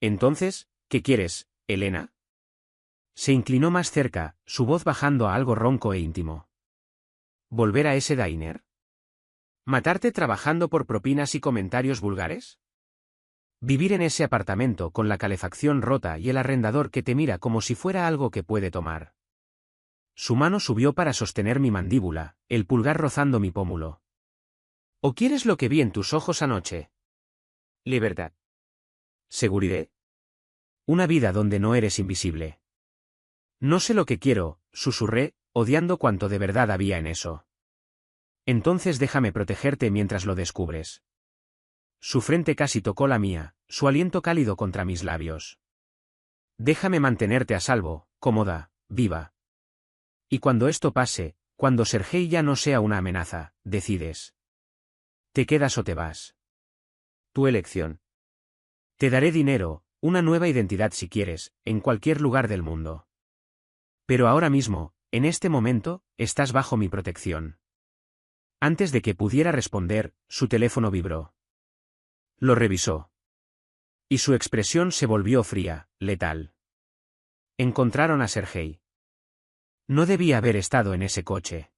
Entonces, ¿qué quieres, Elena? Se inclinó más cerca, su voz bajando a algo ronco e íntimo. ¿Volver a ese diner? ¿Matarte trabajando por propinas y comentarios vulgares? ¿Vivir en ese apartamento con la calefacción rota y el arrendador que te mira como si fuera algo que puede tomar? Su mano subió para sostener mi mandíbula, el pulgar rozando mi pómulo. ¿O quieres lo que vi en tus ojos anoche? Libertad. Seguridad. Una vida donde no eres invisible. No sé lo que quiero, susurré, odiando cuanto de verdad había en eso. Entonces déjame protegerte mientras lo descubres. Su frente casi tocó la mía, su aliento cálido contra mis labios. Déjame mantenerte a salvo, cómoda, viva. Y cuando esto pase, cuando Sergei ya no sea una amenaza, decides. ¿Te quedas o te vas? Tu elección. Te daré dinero, una nueva identidad si quieres, en cualquier lugar del mundo. Pero ahora mismo, en este momento, estás bajo mi protección. Antes de que pudiera responder, su teléfono vibró. Lo revisó. Y su expresión se volvió fría, letal. Encontraron a Sergei. No debía haber estado en ese coche.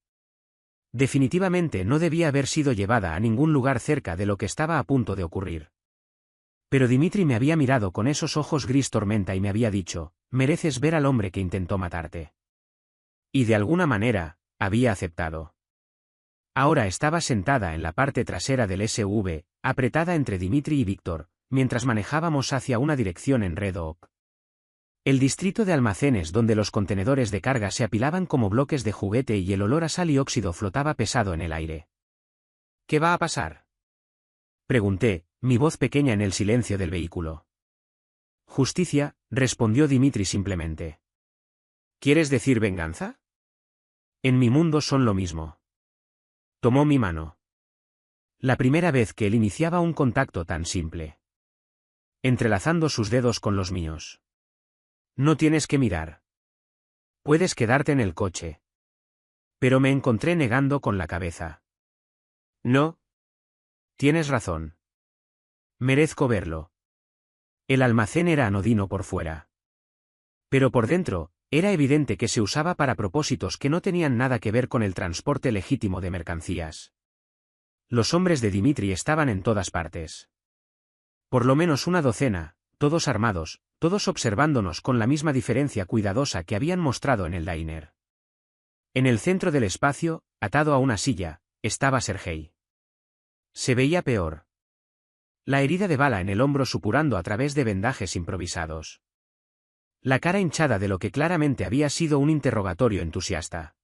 Definitivamente no debía haber sido llevada a ningún lugar cerca de lo que estaba a punto de ocurrir. Pero Dimitri me había mirado con esos ojos gris tormenta y me había dicho, mereces ver al hombre que intentó matarte. Y de alguna manera, había aceptado. Ahora estaba sentada en la parte trasera del SUV, apretada entre Dimitri y Víctor, mientras manejábamos hacia una dirección en Red Oak. El distrito de almacenes donde los contenedores de carga se apilaban como bloques de juguete y el olor a sal y óxido flotaba pesado en el aire. ¿Qué va a pasar?, pregunté, mi voz pequeña en el silencio del vehículo. Justicia, respondió Dimitri simplemente. ¿Quieres decir venganza? En mi mundo son lo mismo. Tomó mi mano. La primera vez que él iniciaba un contacto tan simple. Entrelazando sus dedos con los míos. No tienes que mirar. Puedes quedarte en el coche. Pero me encontré negando con la cabeza. No. Tienes razón. Merezco verlo. El almacén era anodino por fuera. Pero por dentro, era evidente que se usaba para propósitos que no tenían nada que ver con el transporte legítimo de mercancías. Los hombres de Dimitri estaban en todas partes. Por lo menos una docena, todos armados, todos observándonos con la misma diferencia cuidadosa que habían mostrado en el diner. En el centro del espacio, atado a una silla, estaba Sergei. Se veía peor. La herida de bala en el hombro supurando a través de vendajes improvisados. La cara hinchada de lo que claramente había sido un interrogatorio entusiasta.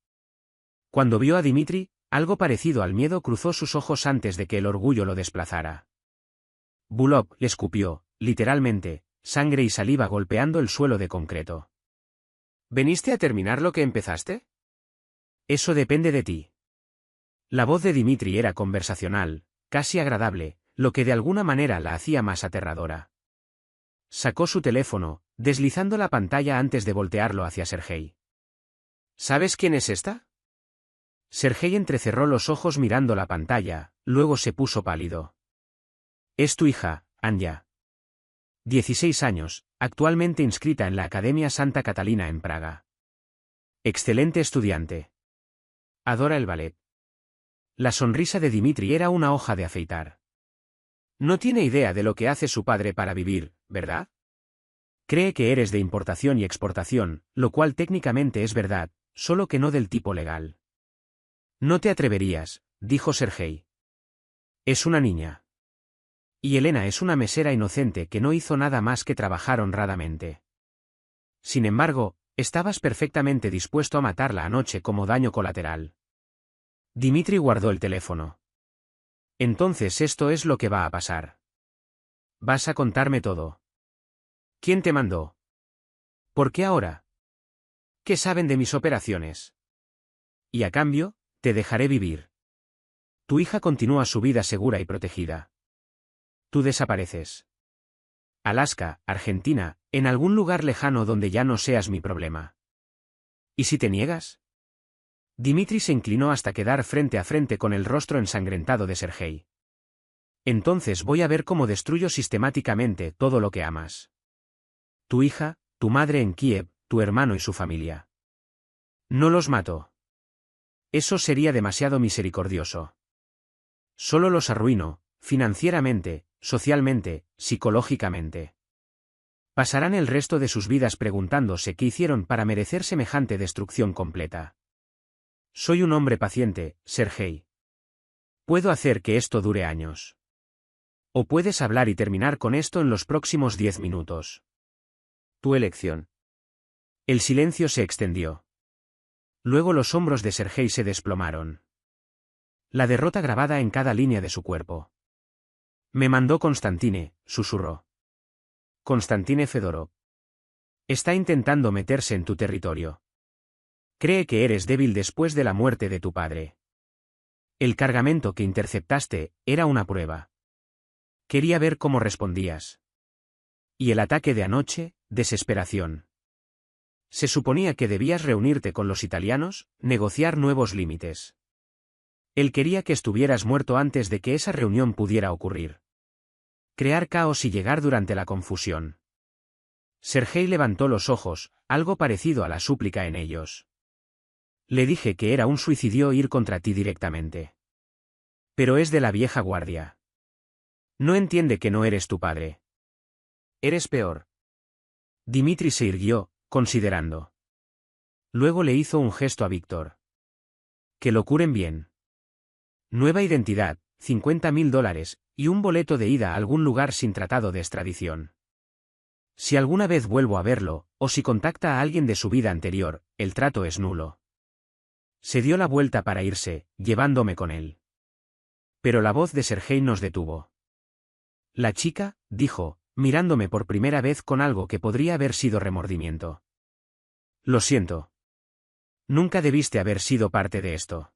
Cuando vio a Dimitri, algo parecido al miedo cruzó sus ojos antes de que el orgullo lo desplazara. Bulov le escupió, literalmente, sangre y saliva golpeando el suelo de concreto. ¿Veniste a terminar lo que empezaste? Eso depende de ti. La voz de Dimitri era conversacional, casi agradable, lo que de alguna manera la hacía más aterradora. Sacó su teléfono, deslizando la pantalla antes de voltearlo hacia Sergei. ¿Sabes quién es esta? Sergei entrecerró los ojos mirando la pantalla, luego se puso pálido. Es tu hija, Anya. 16 años, actualmente inscrita en la Academia Santa Catalina en Praga. Excelente estudiante. Adora el ballet. La sonrisa de Dimitri era una hoja de afeitar. No tiene idea de lo que hace su padre para vivir, ¿verdad? Cree que eres de importación y exportación, lo cual técnicamente es verdad, solo que no del tipo legal. No te atreverías, dijo Sergei. Es una niña. Y Elena es una mesera inocente que no hizo nada más que trabajar honradamente. Sin embargo, estabas perfectamente dispuesto a matarla anoche como daño colateral. Dimitri guardó el teléfono. Entonces esto es lo que va a pasar. Vas a contarme todo. ¿Quién te mandó? ¿Por qué ahora? ¿Qué saben de mis operaciones? Y a cambio, te dejaré vivir. Tu hija continúa su vida segura y protegida. Tú desapareces. Alaska, Argentina, en algún lugar lejano donde ya no seas mi problema. ¿Y si te niegas? Dimitri se inclinó hasta quedar frente a frente con el rostro ensangrentado de Sergei. Entonces voy a ver cómo destruyo sistemáticamente todo lo que amas. Tu hija, tu madre en Kiev, tu hermano y su familia. No los mato. Eso sería demasiado misericordioso. Solo los arruino, financieramente, socialmente, psicológicamente. Pasarán el resto de sus vidas preguntándose qué hicieron para merecer semejante destrucción completa. Soy un hombre paciente, Sergei. Puedo hacer que esto dure años. O puedes hablar y terminar con esto en los próximos 10 minutos. Tu elección. El silencio se extendió. Luego los hombros de Sergei se desplomaron. La derrota grabada en cada línea de su cuerpo. Me mandó Constantine, susurró. Constantine Fedorov. Está intentando meterse en tu territorio. Cree que eres débil después de la muerte de tu padre. El cargamento que interceptaste era una prueba. Quería ver cómo respondías. Y el ataque de anoche, desesperación. Se suponía que debías reunirte con los italianos, negociar nuevos límites. Él quería que estuvieras muerto antes de que esa reunión pudiera ocurrir. Crear caos y llegar durante la confusión. Sergei levantó los ojos, algo parecido a la súplica en ellos. Le dije que era un suicidio ir contra ti directamente. Pero es de la vieja guardia. No entiende que no eres tu padre. Eres peor. Dimitri se irguió, considerando. Luego le hizo un gesto a Víctor. Que lo curen bien. Nueva identidad, $50.000, y un boleto de ida a algún lugar sin tratado de extradición. Si alguna vez vuelvo a verlo, o si contacta a alguien de su vida anterior, el trato es nulo. Se dio la vuelta para irse, llevándome con él. Pero la voz de Sergei nos detuvo. La chica, dijo, mirándome por primera vez con algo que podría haber sido remordimiento. Lo siento. Nunca debiste haber sido parte de esto.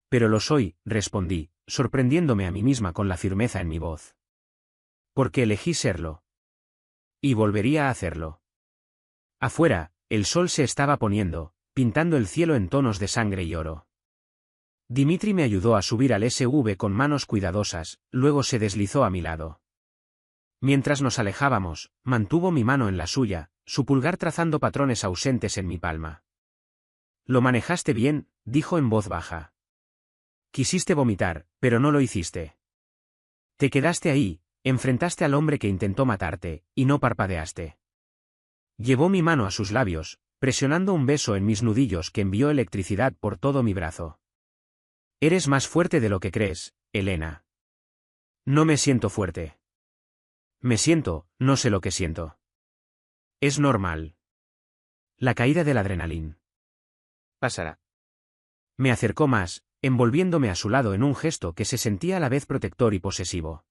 Pero lo soy, respondí, sorprendiéndome a mí misma con la firmeza en mi voz. Porque elegí serlo. Y volvería a hacerlo. Afuera, el sol se estaba poniendo, pintando el cielo en tonos de sangre y oro. Dimitri me ayudó a subir al SUV con manos cuidadosas, luego se deslizó a mi lado. Mientras nos alejábamos, mantuvo mi mano en la suya, su pulgar trazando patrones ausentes en mi palma. Lo manejaste bien, dijo en voz baja. Quisiste vomitar, pero no lo hiciste. Te quedaste ahí, enfrentaste al hombre que intentó matarte, y no parpadeaste. Llevó mi mano a sus labios, presionando un beso en mis nudillos que envió electricidad por todo mi brazo. Eres más fuerte de lo que crees, Elena. No me siento fuerte. No sé lo que siento. Es normal. La caída del adrenalín. Pasará. Me acercó más, envolviéndome a su lado en un gesto que se sentía a la vez protector y posesivo.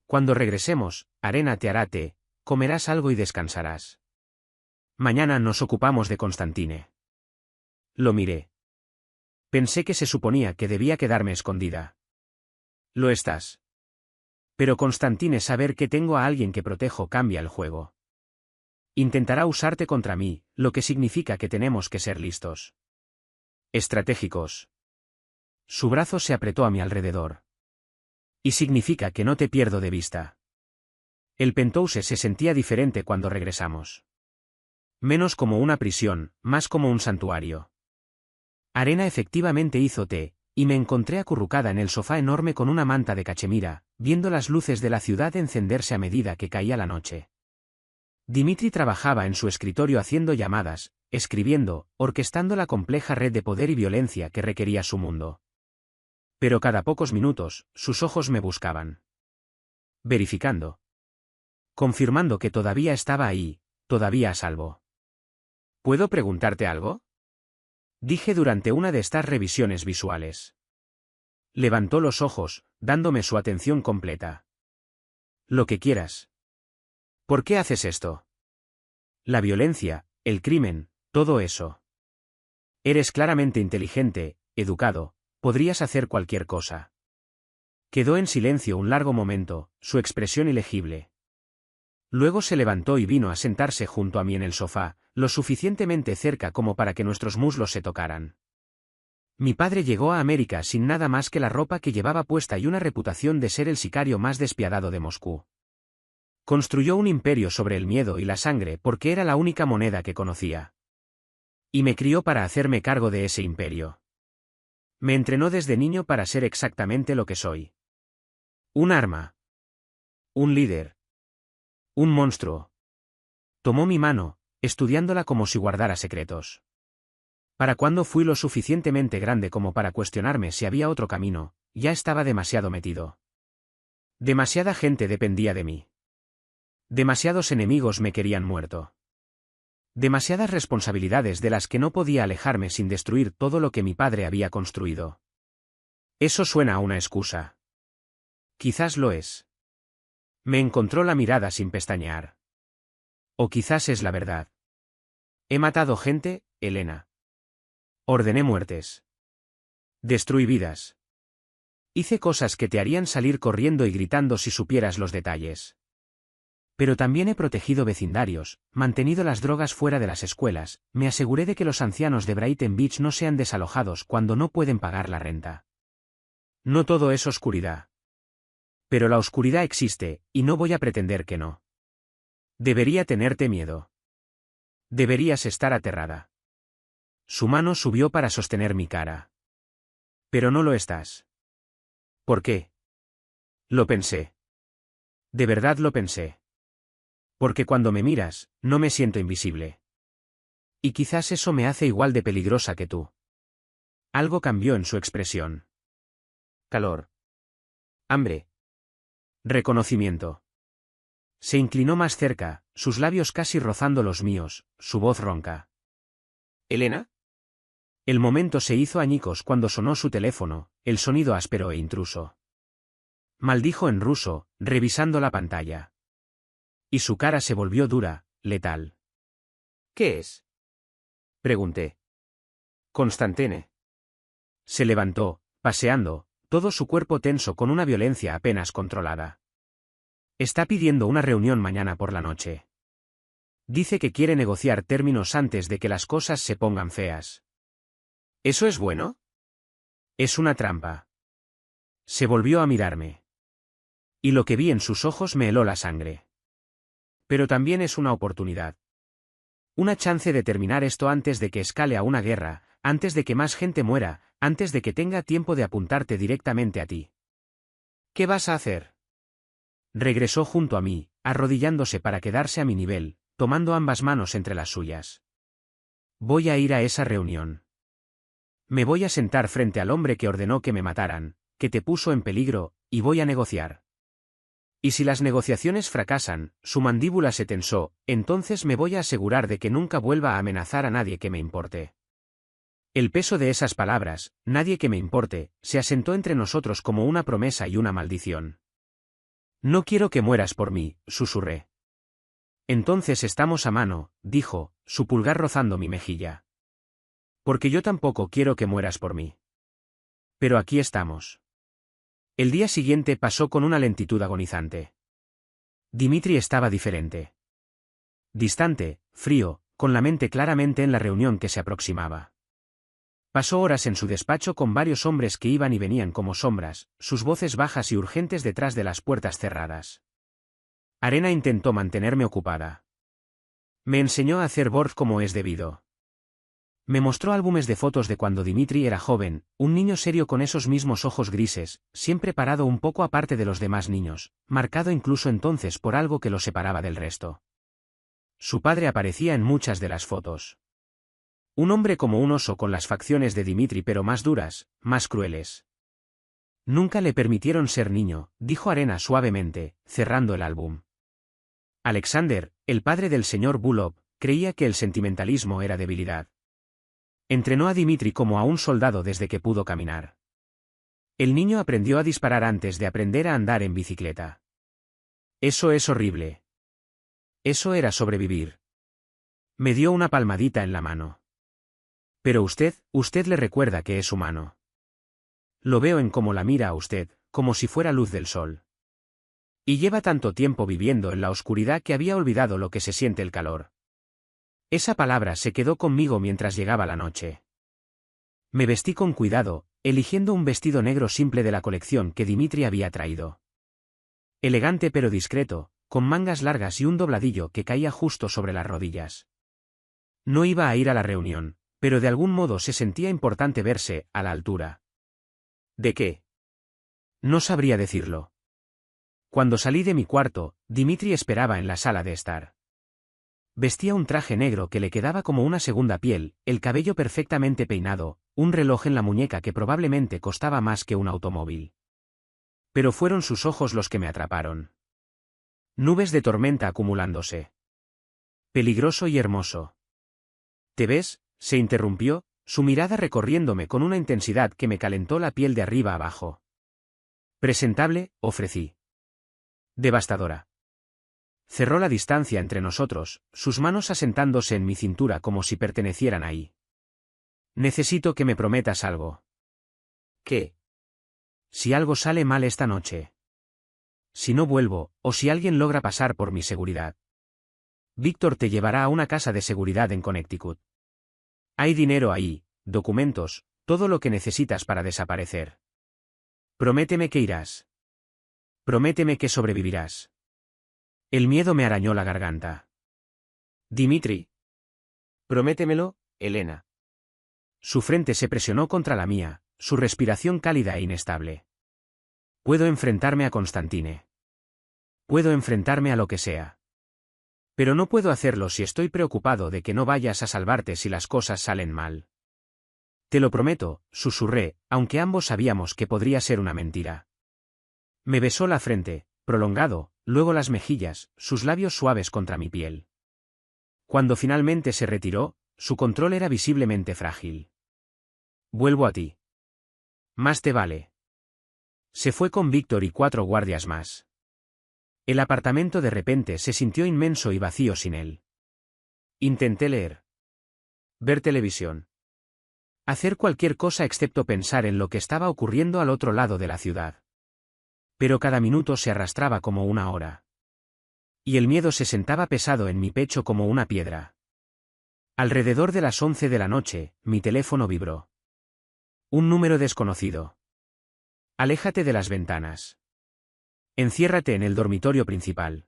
Cuando regresemos, Arena te hará té, comerás algo y descansarás. Mañana nos ocupamos de Constantine. Lo miré. Pensé que se suponía que debía quedarme escondida. Lo estás. Pero Constantine, saber que tengo a alguien que protejo cambia el juego. Intentará usarte contra mí, lo que significa que tenemos que ser listos. Estratégicos. Su brazo se apretó a mi alrededor. Y significa que no te pierdo de vista. El penthouse se sentía diferente cuando regresamos. Menos como una prisión, más como un santuario. Arena efectivamente hizo té, y me encontré acurrucada en el sofá enorme con una manta de cachemira, viendo las luces de la ciudad encenderse a medida que caía la noche. Dimitri trabajaba en su escritorio haciendo llamadas, escribiendo, orquestando la compleja red de poder y violencia que requería su mundo. Pero cada pocos minutos, sus ojos me buscaban. Verificando. Confirmando que todavía estaba ahí, todavía a salvo. ¿Puedo preguntarte algo? Dije durante una de estas revisiones visuales. Levantó los ojos, dándome su atención completa. Lo que quieras. ¿Por qué haces esto? La violencia, el crimen, todo eso. Eres claramente inteligente, educado, podrías hacer cualquier cosa. Quedó en silencio un largo momento, su expresión ilegible. Luego se levantó y vino a sentarse junto a mí en el sofá, lo suficientemente cerca como para que nuestros muslos se tocaran. Mi padre llegó a América sin nada más que la ropa que llevaba puesta y una reputación de ser el sicario más despiadado de Moscú. Construyó un imperio sobre el miedo y la sangre porque era la única moneda que conocía. Y me crió para hacerme cargo de ese imperio. Me entrenó desde niño para ser exactamente lo que soy. Un arma. Un líder. Un monstruo. Tomó mi mano, estudiándola como si guardara secretos. Para cuando fui lo suficientemente grande como para cuestionarme si había otro camino, ya estaba demasiado metido. Demasiada gente dependía de mí. Demasiados enemigos me querían muerto. Demasiadas responsabilidades de las que no podía alejarme sin destruir todo lo que mi padre había construido. Eso suena a una excusa. Quizás lo es. Me encontró la mirada sin pestañear. O quizás es la verdad. He matado gente, Elena. Ordené muertes. Destruí vidas. Hice cosas que te harían salir corriendo y gritando si supieras los detalles. Pero también he protegido vecindarios, mantenido las drogas fuera de las escuelas, me aseguré de que los ancianos de Brighton Beach no sean desalojados cuando no pueden pagar la renta. No todo es oscuridad. Pero la oscuridad existe, y no voy a pretender que no. Debería tenerte miedo. Deberías estar aterrada. Su mano subió para sostener mi cara. Pero no lo estás. ¿Por qué? Lo pensé. De verdad lo pensé. Porque cuando me miras, no me siento invisible. Y quizás eso me hace igual de peligrosa que tú. Algo cambió en su expresión. Calor. Hambre. Reconocimiento. Se inclinó más cerca, sus labios casi rozando los míos, su voz ronca. ¿Elena? El momento se hizo añicos cuando sonó su teléfono, el sonido áspero e intruso. Maldijo en ruso, revisando la pantalla. Y su cara se volvió dura, letal. ¿Qué es? Pregunté. Constantine. Se levantó, paseando, todo su cuerpo tenso con una violencia apenas controlada. Está pidiendo una reunión mañana por la noche. Dice que quiere negociar términos antes de que las cosas se pongan feas. ¿Eso es bueno? Es una trampa. Se volvió a mirarme. Y lo que vi en sus ojos me heló la sangre. Pero también es una oportunidad. Una chance de terminar esto antes de que escale a una guerra, antes de que más gente muera, antes de que tenga tiempo de apuntarte directamente a ti. ¿Qué vas a hacer? Regresó junto a mí, arrodillándose para quedarse a mi nivel, tomando ambas manos entre las suyas. Voy a ir a esa reunión. Me voy a sentar frente al hombre que ordenó que me mataran, que te puso en peligro, y voy a negociar. Y si las negociaciones fracasan, su mandíbula se tensó, entonces me voy a asegurar de que nunca vuelva a amenazar a nadie que me importe. El peso de esas palabras, nadie que me importe, se asentó entre nosotros como una promesa y una maldición. No quiero que mueras por mí, susurré. Entonces estamos a mano, dijo, su pulgar rozando mi mejilla. Porque yo tampoco quiero que mueras por mí. Pero aquí estamos. El día siguiente pasó con una lentitud agonizante. Dimitri estaba diferente. Distante, frío, con la mente claramente en la reunión que se aproximaba. Pasó horas en su despacho con varios hombres que iban y venían como sombras, sus voces bajas y urgentes detrás de las puertas cerradas. Arena intentó mantenerme ocupada. Me enseñó a hacer board como es debido. Me mostró álbumes de fotos de cuando Dimitri era joven, un niño serio con esos mismos ojos grises, siempre parado un poco aparte de los demás niños, marcado incluso entonces por algo que lo separaba del resto. Su padre aparecía en muchas de las fotos. Un hombre como un oso con las facciones de Dimitri pero más duras, más crueles. Nunca le permitieron ser niño, dijo Arena suavemente, cerrando el álbum. Alexander, el padre del señor Bulov, creía que el sentimentalismo era debilidad. Entrenó a Dimitri como a un soldado desde que pudo caminar. El niño aprendió a disparar antes de aprender a andar en bicicleta. Eso es horrible. Eso era sobrevivir. Me dio una palmadita en la mano. Pero usted le recuerda que es humano. Lo veo en cómo la mira a usted, como si fuera luz del sol. Y lleva tanto tiempo viviendo en la oscuridad que había olvidado lo que se siente el calor. Esa palabra se quedó conmigo mientras llegaba la noche. Me vestí con cuidado, eligiendo un vestido negro simple de la colección que Dimitri había traído. Elegante pero discreto, con mangas largas y un dobladillo que caía justo sobre las rodillas. No iba a ir a la reunión, pero de algún modo se sentía importante verse a la altura. ¿De qué? No sabría decirlo. Cuando salí de mi cuarto, Dimitri esperaba en la sala de estar. Vestía un traje negro que le quedaba como una segunda piel, el cabello perfectamente peinado, un reloj en la muñeca que probablemente costaba más que un automóvil. Pero fueron sus ojos los que me atraparon. Nubes de tormenta acumulándose. Peligroso y hermoso. ¿Te ves?, se interrumpió, su mirada recorriéndome con una intensidad que me calentó la piel de arriba abajo. Presentable, ofrecí. Devastadora. Cerró la distancia entre nosotros, sus manos asentándose en mi cintura como si pertenecieran ahí. Necesito que me prometas algo. ¿Qué? Si algo sale mal esta noche. Si no vuelvo, o si alguien logra pasar por mi seguridad. Víctor te llevará a una casa de seguridad en Connecticut. Hay dinero ahí, documentos, todo lo que necesitas para desaparecer. Prométeme que irás. Prométeme que sobrevivirás. El miedo me arañó la garganta. Dimitri. Prométemelo, Elena. Su frente se presionó contra la mía, su respiración cálida e inestable. Puedo enfrentarme a Constantine. Puedo enfrentarme a lo que sea. Pero no puedo hacerlo si estoy preocupado de que no vayas a salvarte si las cosas salen mal. Te lo prometo, susurré, aunque ambos sabíamos que podría ser una mentira. Me besó la frente, prolongado, luego las mejillas, sus labios suaves contra mi piel. Cuando finalmente se retiró, su control era visiblemente frágil. Vuelvo a ti. Más te vale. Se fue con Víctor y 4 guardias más. El apartamento de repente se sintió inmenso y vacío sin él. Intenté leer. Ver televisión. Hacer cualquier cosa excepto pensar en lo que estaba ocurriendo al otro lado de la ciudad. Pero cada minuto se arrastraba como una hora. Y el miedo se sentaba pesado en mi pecho como una piedra. Alrededor de las 11 de la noche, mi teléfono vibró. Un número desconocido. Aléjate de las ventanas. Enciérrate en el dormitorio principal.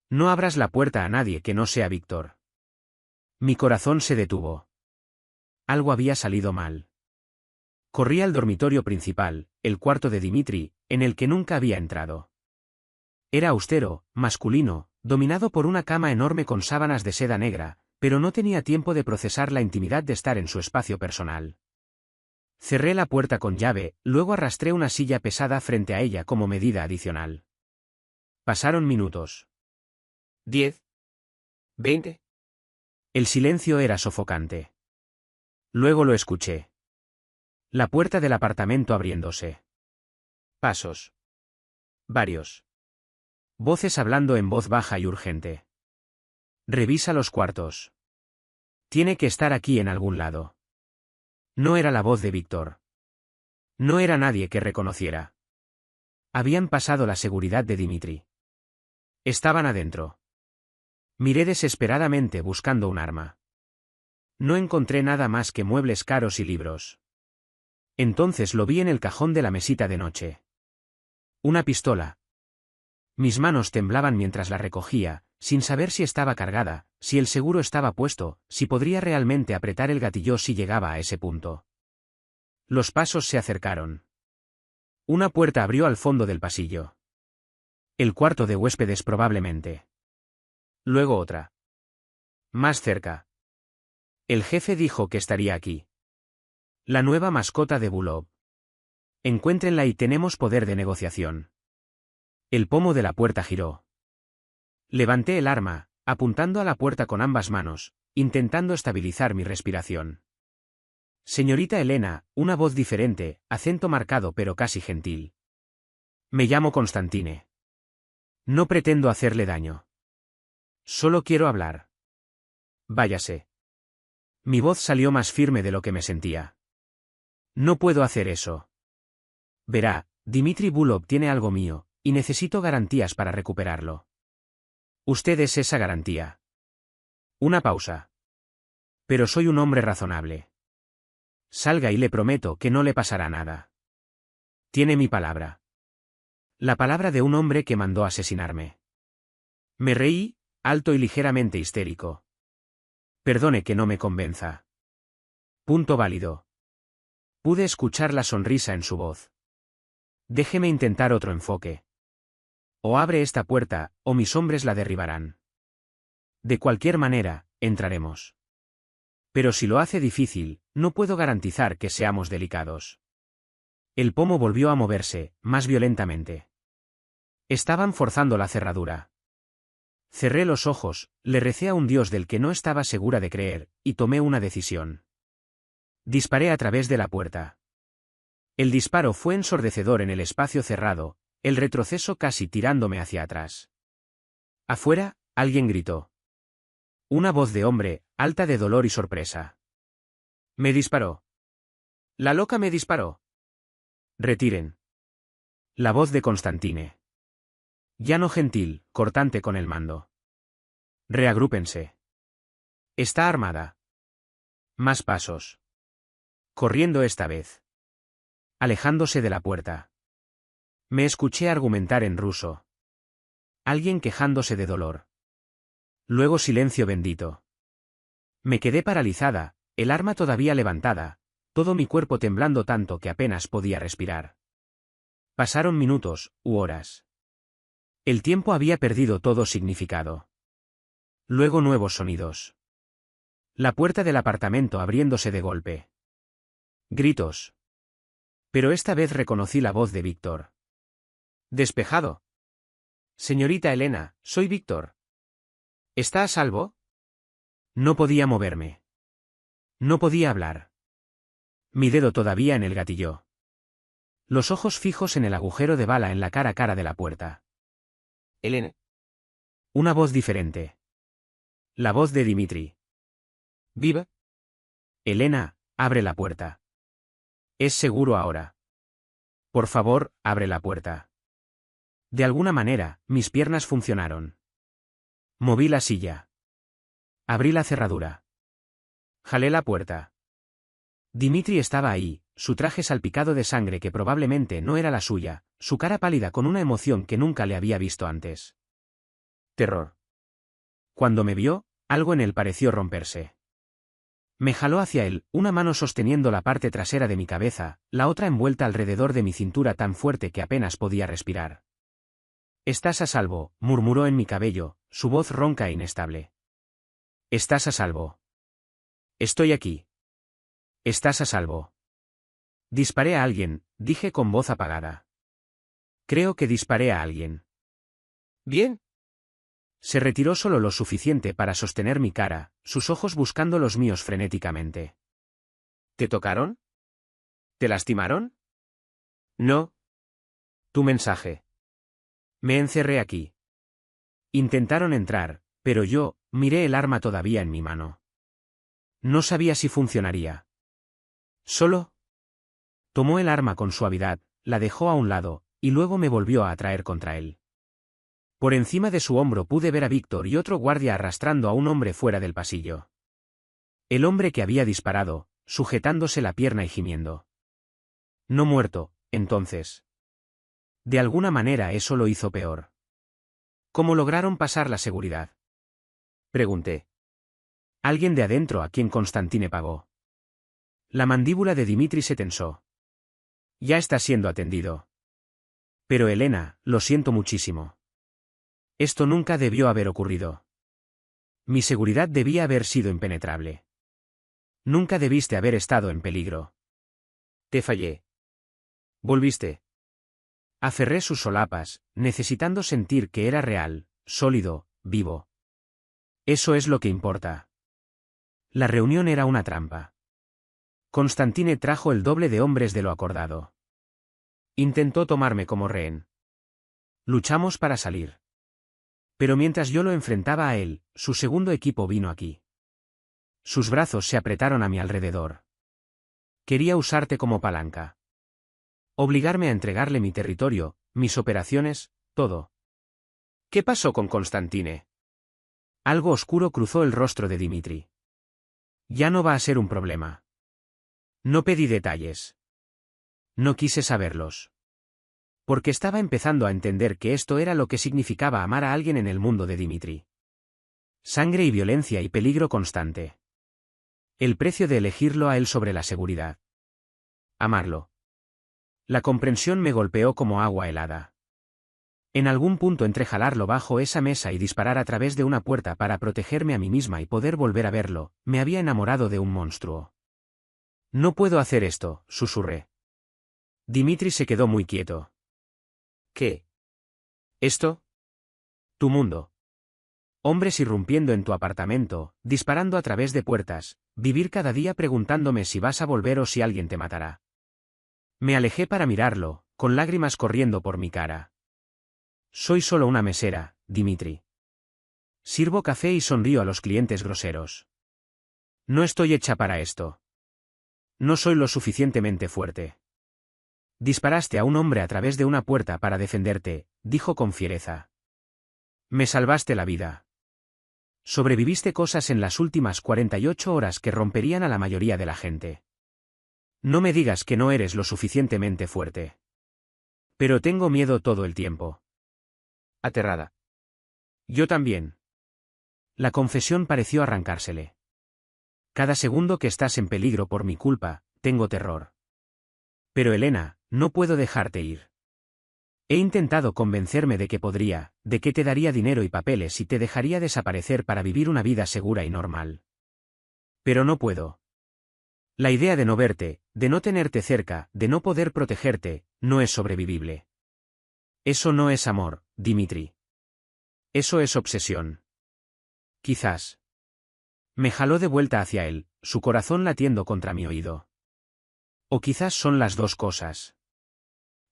No abras la puerta a nadie que no sea Víctor. Mi corazón se detuvo. Algo había salido mal. Corrí al dormitorio principal, el cuarto de Dimitri, en el que nunca había entrado. Era austero, masculino, dominado por una cama enorme con sábanas de seda negra, pero no tenía tiempo de procesar la intimidad de estar en su espacio personal. Cerré la puerta con llave, luego arrastré una silla pesada frente a ella como medida adicional. Pasaron minutos. 10. 20. El silencio era sofocante. Luego lo escuché. La puerta del apartamento abriéndose. Pasos. Varios. Voces hablando en voz baja y urgente. Revisa los cuartos. Tiene que estar aquí en algún lado. No era la voz de Víctor. No era nadie que reconociera. Habían pasado la seguridad de Dimitri. Estaban adentro. Miré desesperadamente buscando un arma. No encontré nada más que muebles caros y libros. Entonces lo vi en el cajón de la mesita de noche. Una pistola. Mis manos temblaban mientras la recogía, sin saber si estaba cargada, si el seguro estaba puesto, si podría realmente apretar el gatillo si llegaba a ese punto. Los pasos se acercaron. Una puerta abrió al fondo del pasillo. El cuarto de huéspedes probablemente. Luego otra. Más cerca. El jefe dijo que estaría aquí. La nueva mascota de Bulov. Encuéntrenla y tenemos poder de negociación. El pomo de la puerta giró. Levanté el arma, apuntando a la puerta con ambas manos, intentando estabilizar mi respiración. Señorita Elena, una voz diferente, acento marcado pero casi gentil. Me llamo Constantine. No pretendo hacerle daño. Solo quiero hablar. Váyase. Mi voz salió más firme de lo que me sentía. No puedo hacer eso. Verá, Dimitri Bulov tiene algo mío, y necesito garantías para recuperarlo. Usted es esa garantía. Una pausa. Pero soy un hombre razonable. Salga y le prometo que no le pasará nada. Tiene mi palabra. La palabra de un hombre que mandó asesinarme. Me reí, alto y ligeramente histérico. Perdone que no me convenza. Punto válido. Pude escuchar la sonrisa en su voz. Déjeme intentar otro enfoque. O abre esta puerta, o mis hombres la derribarán. De cualquier manera, entraremos. Pero si lo hace difícil, no puedo garantizar que seamos delicados. El pomo volvió a moverse, más violentamente. Estaban forzando la cerradura. Cerré los ojos, le recé a un dios del que no estaba segura de creer, y tomé una decisión. Disparé a través de la puerta. El disparo fue ensordecedor en el espacio cerrado, el retroceso casi tirándome hacia atrás. Afuera, alguien gritó. Una voz de hombre, alta de dolor y sorpresa. Me disparó. La loca me disparó. Retiren. La voz de Constantine. Llano gentil, cortante con el mando. Reagrúpense. Está armada. Más pasos. Corriendo esta vez. Alejándose de la puerta. Me escuché argumentar en ruso. Alguien quejándose de dolor. Luego silencio bendito. Me quedé paralizada, el arma todavía levantada, todo mi cuerpo temblando tanto que apenas podía respirar. Pasaron minutos, u horas. El tiempo había perdido todo significado. Luego nuevos sonidos. La puerta del apartamento abriéndose de golpe. Gritos. Pero esta vez reconocí la voz de Víctor. Despejado. Señorita Elena, soy Víctor. ¿Está a salvo? No podía moverme. No podía hablar. Mi dedo todavía en el gatillo. Los ojos fijos en el agujero de bala en la cara a cara de la puerta. Elena. Una voz diferente. La voz de Dimitri. ¿Viva? Elena, abre la puerta. Es seguro ahora. Por favor, abre la puerta. De alguna manera, mis piernas funcionaron. Moví la silla. Abrí la cerradura. Jalé la puerta. Dimitri estaba ahí, su traje salpicado de sangre que probablemente no era la suya, su cara pálida con una emoción que nunca le había visto antes. Terror. Cuando me vio, algo en él pareció romperse. Me jaló hacia él, una mano sosteniendo la parte trasera de mi cabeza, la otra envuelta alrededor de mi cintura tan fuerte que apenas podía respirar. «Estás a salvo», murmuró en mi cabello, su voz ronca e inestable. «Estás a salvo». «Estoy aquí». «Estás a salvo». «Disparé a alguien», dije con voz apagada. «Creo que disparé a alguien». ¿Bien? Se retiró solo lo suficiente para sostener mi cara, sus ojos buscando los míos frenéticamente. ¿Te tocaron? ¿Te lastimaron? No. Tu mensaje. Me encerré aquí. Intentaron entrar, pero yo, miré el arma todavía en mi mano. No sabía si funcionaría. Solo. Tomó el arma con suavidad, la dejó a un lado, y luego me volvió a atraer contra él. Por encima de su hombro pude ver a Víctor y otro guardia arrastrando a un hombre fuera del pasillo. El hombre que había disparado, sujetándose la pierna y gimiendo. No muerto, entonces. De alguna manera eso lo hizo peor. ¿Cómo lograron pasar la seguridad? Pregunté. Alguien de adentro a quien Constantine pagó. La mandíbula de Dimitri se tensó. Ya está siendo atendido. Pero Elena, lo siento muchísimo. Esto nunca debió haber ocurrido. Mi seguridad debía haber sido impenetrable. Nunca debiste haber estado en peligro. Te fallé. Volviste. Aferré sus solapas, necesitando sentir que era real, sólido, vivo. Eso es lo que importa. La reunión era una trampa. Constantine trajo el doble de hombres de lo acordado. Intentó tomarme como rehén. Luchamos para salir. Pero mientras yo lo enfrentaba a él, su segundo equipo vino aquí. Sus brazos se apretaron a mi alrededor. Quería usarte como palanca. Obligarme a entregarle mi territorio, mis operaciones, todo. ¿Qué pasó con Constantine? Algo oscuro cruzó el rostro de Dimitri. Ya no va a ser un problema. No pedí detalles. No quise saberlos. Porque estaba empezando a entender que esto era lo que significaba amar a alguien en el mundo de Dimitri. Sangre y violencia y peligro constante. El precio de elegirlo a él sobre la seguridad. Amarlo. La comprensión me golpeó como agua helada. En algún punto entre jalarlo bajo esa mesa y disparar a través de una puerta para protegerme a mí misma y poder volver a verlo, me había enamorado de un monstruo. No puedo hacer esto, susurré. Dimitri se quedó muy quieto. ¿Qué? ¿Esto? Tu mundo. Hombres irrumpiendo en tu apartamento, disparando a través de puertas, vivir cada día preguntándome si vas a volver o si alguien te matará. Me alejé para mirarlo, con lágrimas corriendo por mi cara. Soy solo una mesera, Dimitri. Sirvo café y sonrío a los clientes groseros. No estoy hecha para esto. No soy lo suficientemente fuerte. Disparaste a un hombre a través de una puerta para defenderte, dijo con fiereza. Me salvaste la vida. Sobreviviste cosas en las últimas 48 horas que romperían a la mayoría de la gente. No me digas que no eres lo suficientemente fuerte. Pero tengo miedo todo el tiempo. Aterrada. Yo también. La confesión pareció arrancársele. Cada segundo que estás en peligro por mi culpa, tengo terror. Pero Elena, no puedo dejarte ir. He intentado convencerme de que podría, de que te daría dinero y papeles y te dejaría desaparecer para vivir una vida segura y normal. Pero no puedo. La idea de no verte, de no tenerte cerca, de no poder protegerte, no es sobrevivible. Eso no es amor, Dimitri. Eso es obsesión. Quizás. Me jaló de vuelta hacia él, su corazón latiendo contra mi oído. O quizás son las dos cosas.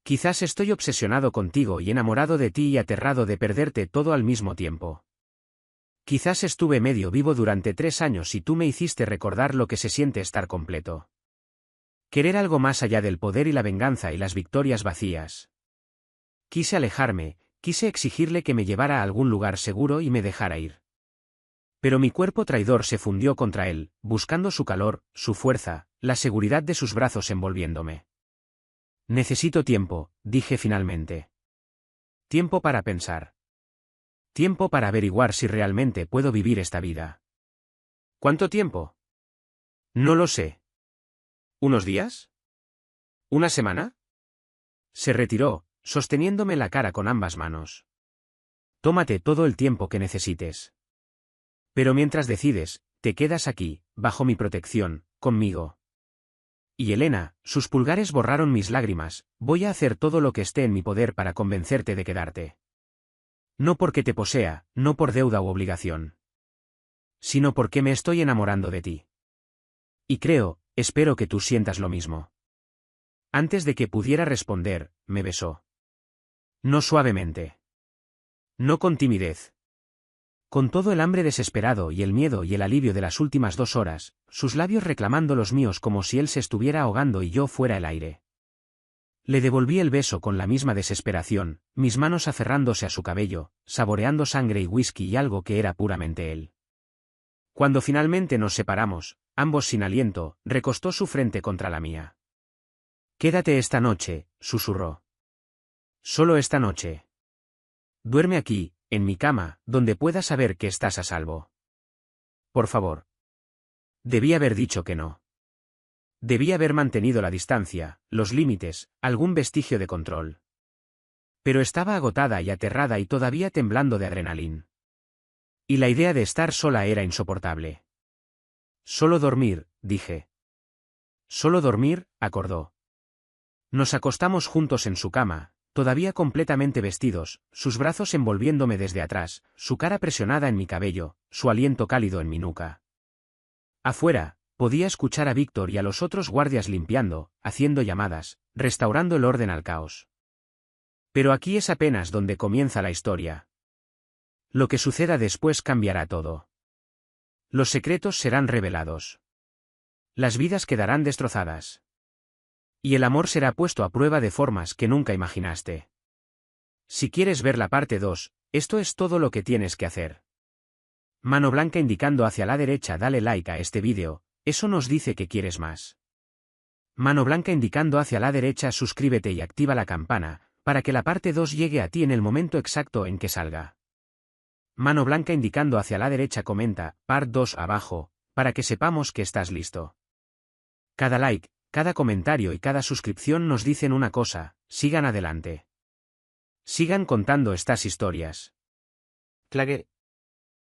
Quizás estoy obsesionado contigo y enamorado de ti y aterrado de perderte todo al mismo tiempo. Quizás estuve medio vivo durante 3 años y tú me hiciste recordar lo que se siente estar completo. Querer algo más allá del poder y la venganza y las victorias vacías. Quise alejarme, quise exigirle que me llevara a algún lugar seguro y me dejara ir. Pero mi cuerpo traidor se fundió contra él, buscando su calor, su fuerza, la seguridad de sus brazos envolviéndome. Necesito tiempo, dije finalmente. Tiempo para pensar. Tiempo para averiguar si realmente puedo vivir esta vida. ¿Cuánto tiempo? No lo sé. ¿Unos días? ¿Una semana? Se retiró, sosteniéndome la cara con ambas manos. Tómate todo el tiempo que necesites. Pero mientras decides, te quedas aquí, bajo mi protección, conmigo. Y Elena, sus pulgares borraron mis lágrimas, voy a hacer todo lo que esté en mi poder para convencerte de quedarte. No porque te posea, no por deuda u obligación. Sino porque me estoy enamorando de ti. Y creo, espero que tú sientas lo mismo. Antes de que pudiera responder, me besó. No suavemente. No con timidez. Con todo el hambre desesperado y el miedo y el alivio de las últimas 2 horas, sus labios reclamando los míos como si él se estuviera ahogando y yo fuera el aire. Le devolví el beso con la misma desesperación, mis manos aferrándose a su cabello, saboreando sangre y whisky y algo que era puramente él. Cuando finalmente nos separamos, ambos sin aliento, recostó su frente contra la mía. Quédate esta noche, susurró. Solo esta noche. Duerme aquí, en mi cama, donde puedas saber que estás a salvo. Por favor. Debí haber dicho que no. Debí haber mantenido la distancia, los límites, algún vestigio de control. Pero estaba agotada y aterrada y todavía temblando de adrenalina. Y la idea de estar sola era insoportable. Solo dormir, dije. Solo dormir, acordó. Nos acostamos juntos en su cama, todavía completamente vestidos, sus brazos envolviéndome desde atrás, su cara presionada en mi cabello, su aliento cálido en mi nuca. Afuera, podía escuchar a Víctor y a los otros guardias limpiando, haciendo llamadas, restaurando el orden al caos. Pero aquí es apenas donde comienza la historia. Lo que suceda después cambiará todo. Los secretos serán revelados. Las vidas quedarán destrozadas. Y el amor será puesto a prueba de formas que nunca imaginaste. Si quieres ver la parte 2, esto es todo lo que tienes que hacer. Mano blanca indicando hacia la derecha, dale like a este vídeo, eso nos dice que quieres más. Mano blanca indicando hacia la derecha, suscríbete y activa la campana, para que la parte 2 llegue a ti en el momento exacto en que salga. Mano blanca indicando hacia la derecha, comenta, part 2 abajo, para que sepamos que estás listo. Cada like, cada comentario y cada suscripción nos dicen una cosa: sigan adelante. Sigan contando estas historias. Clague.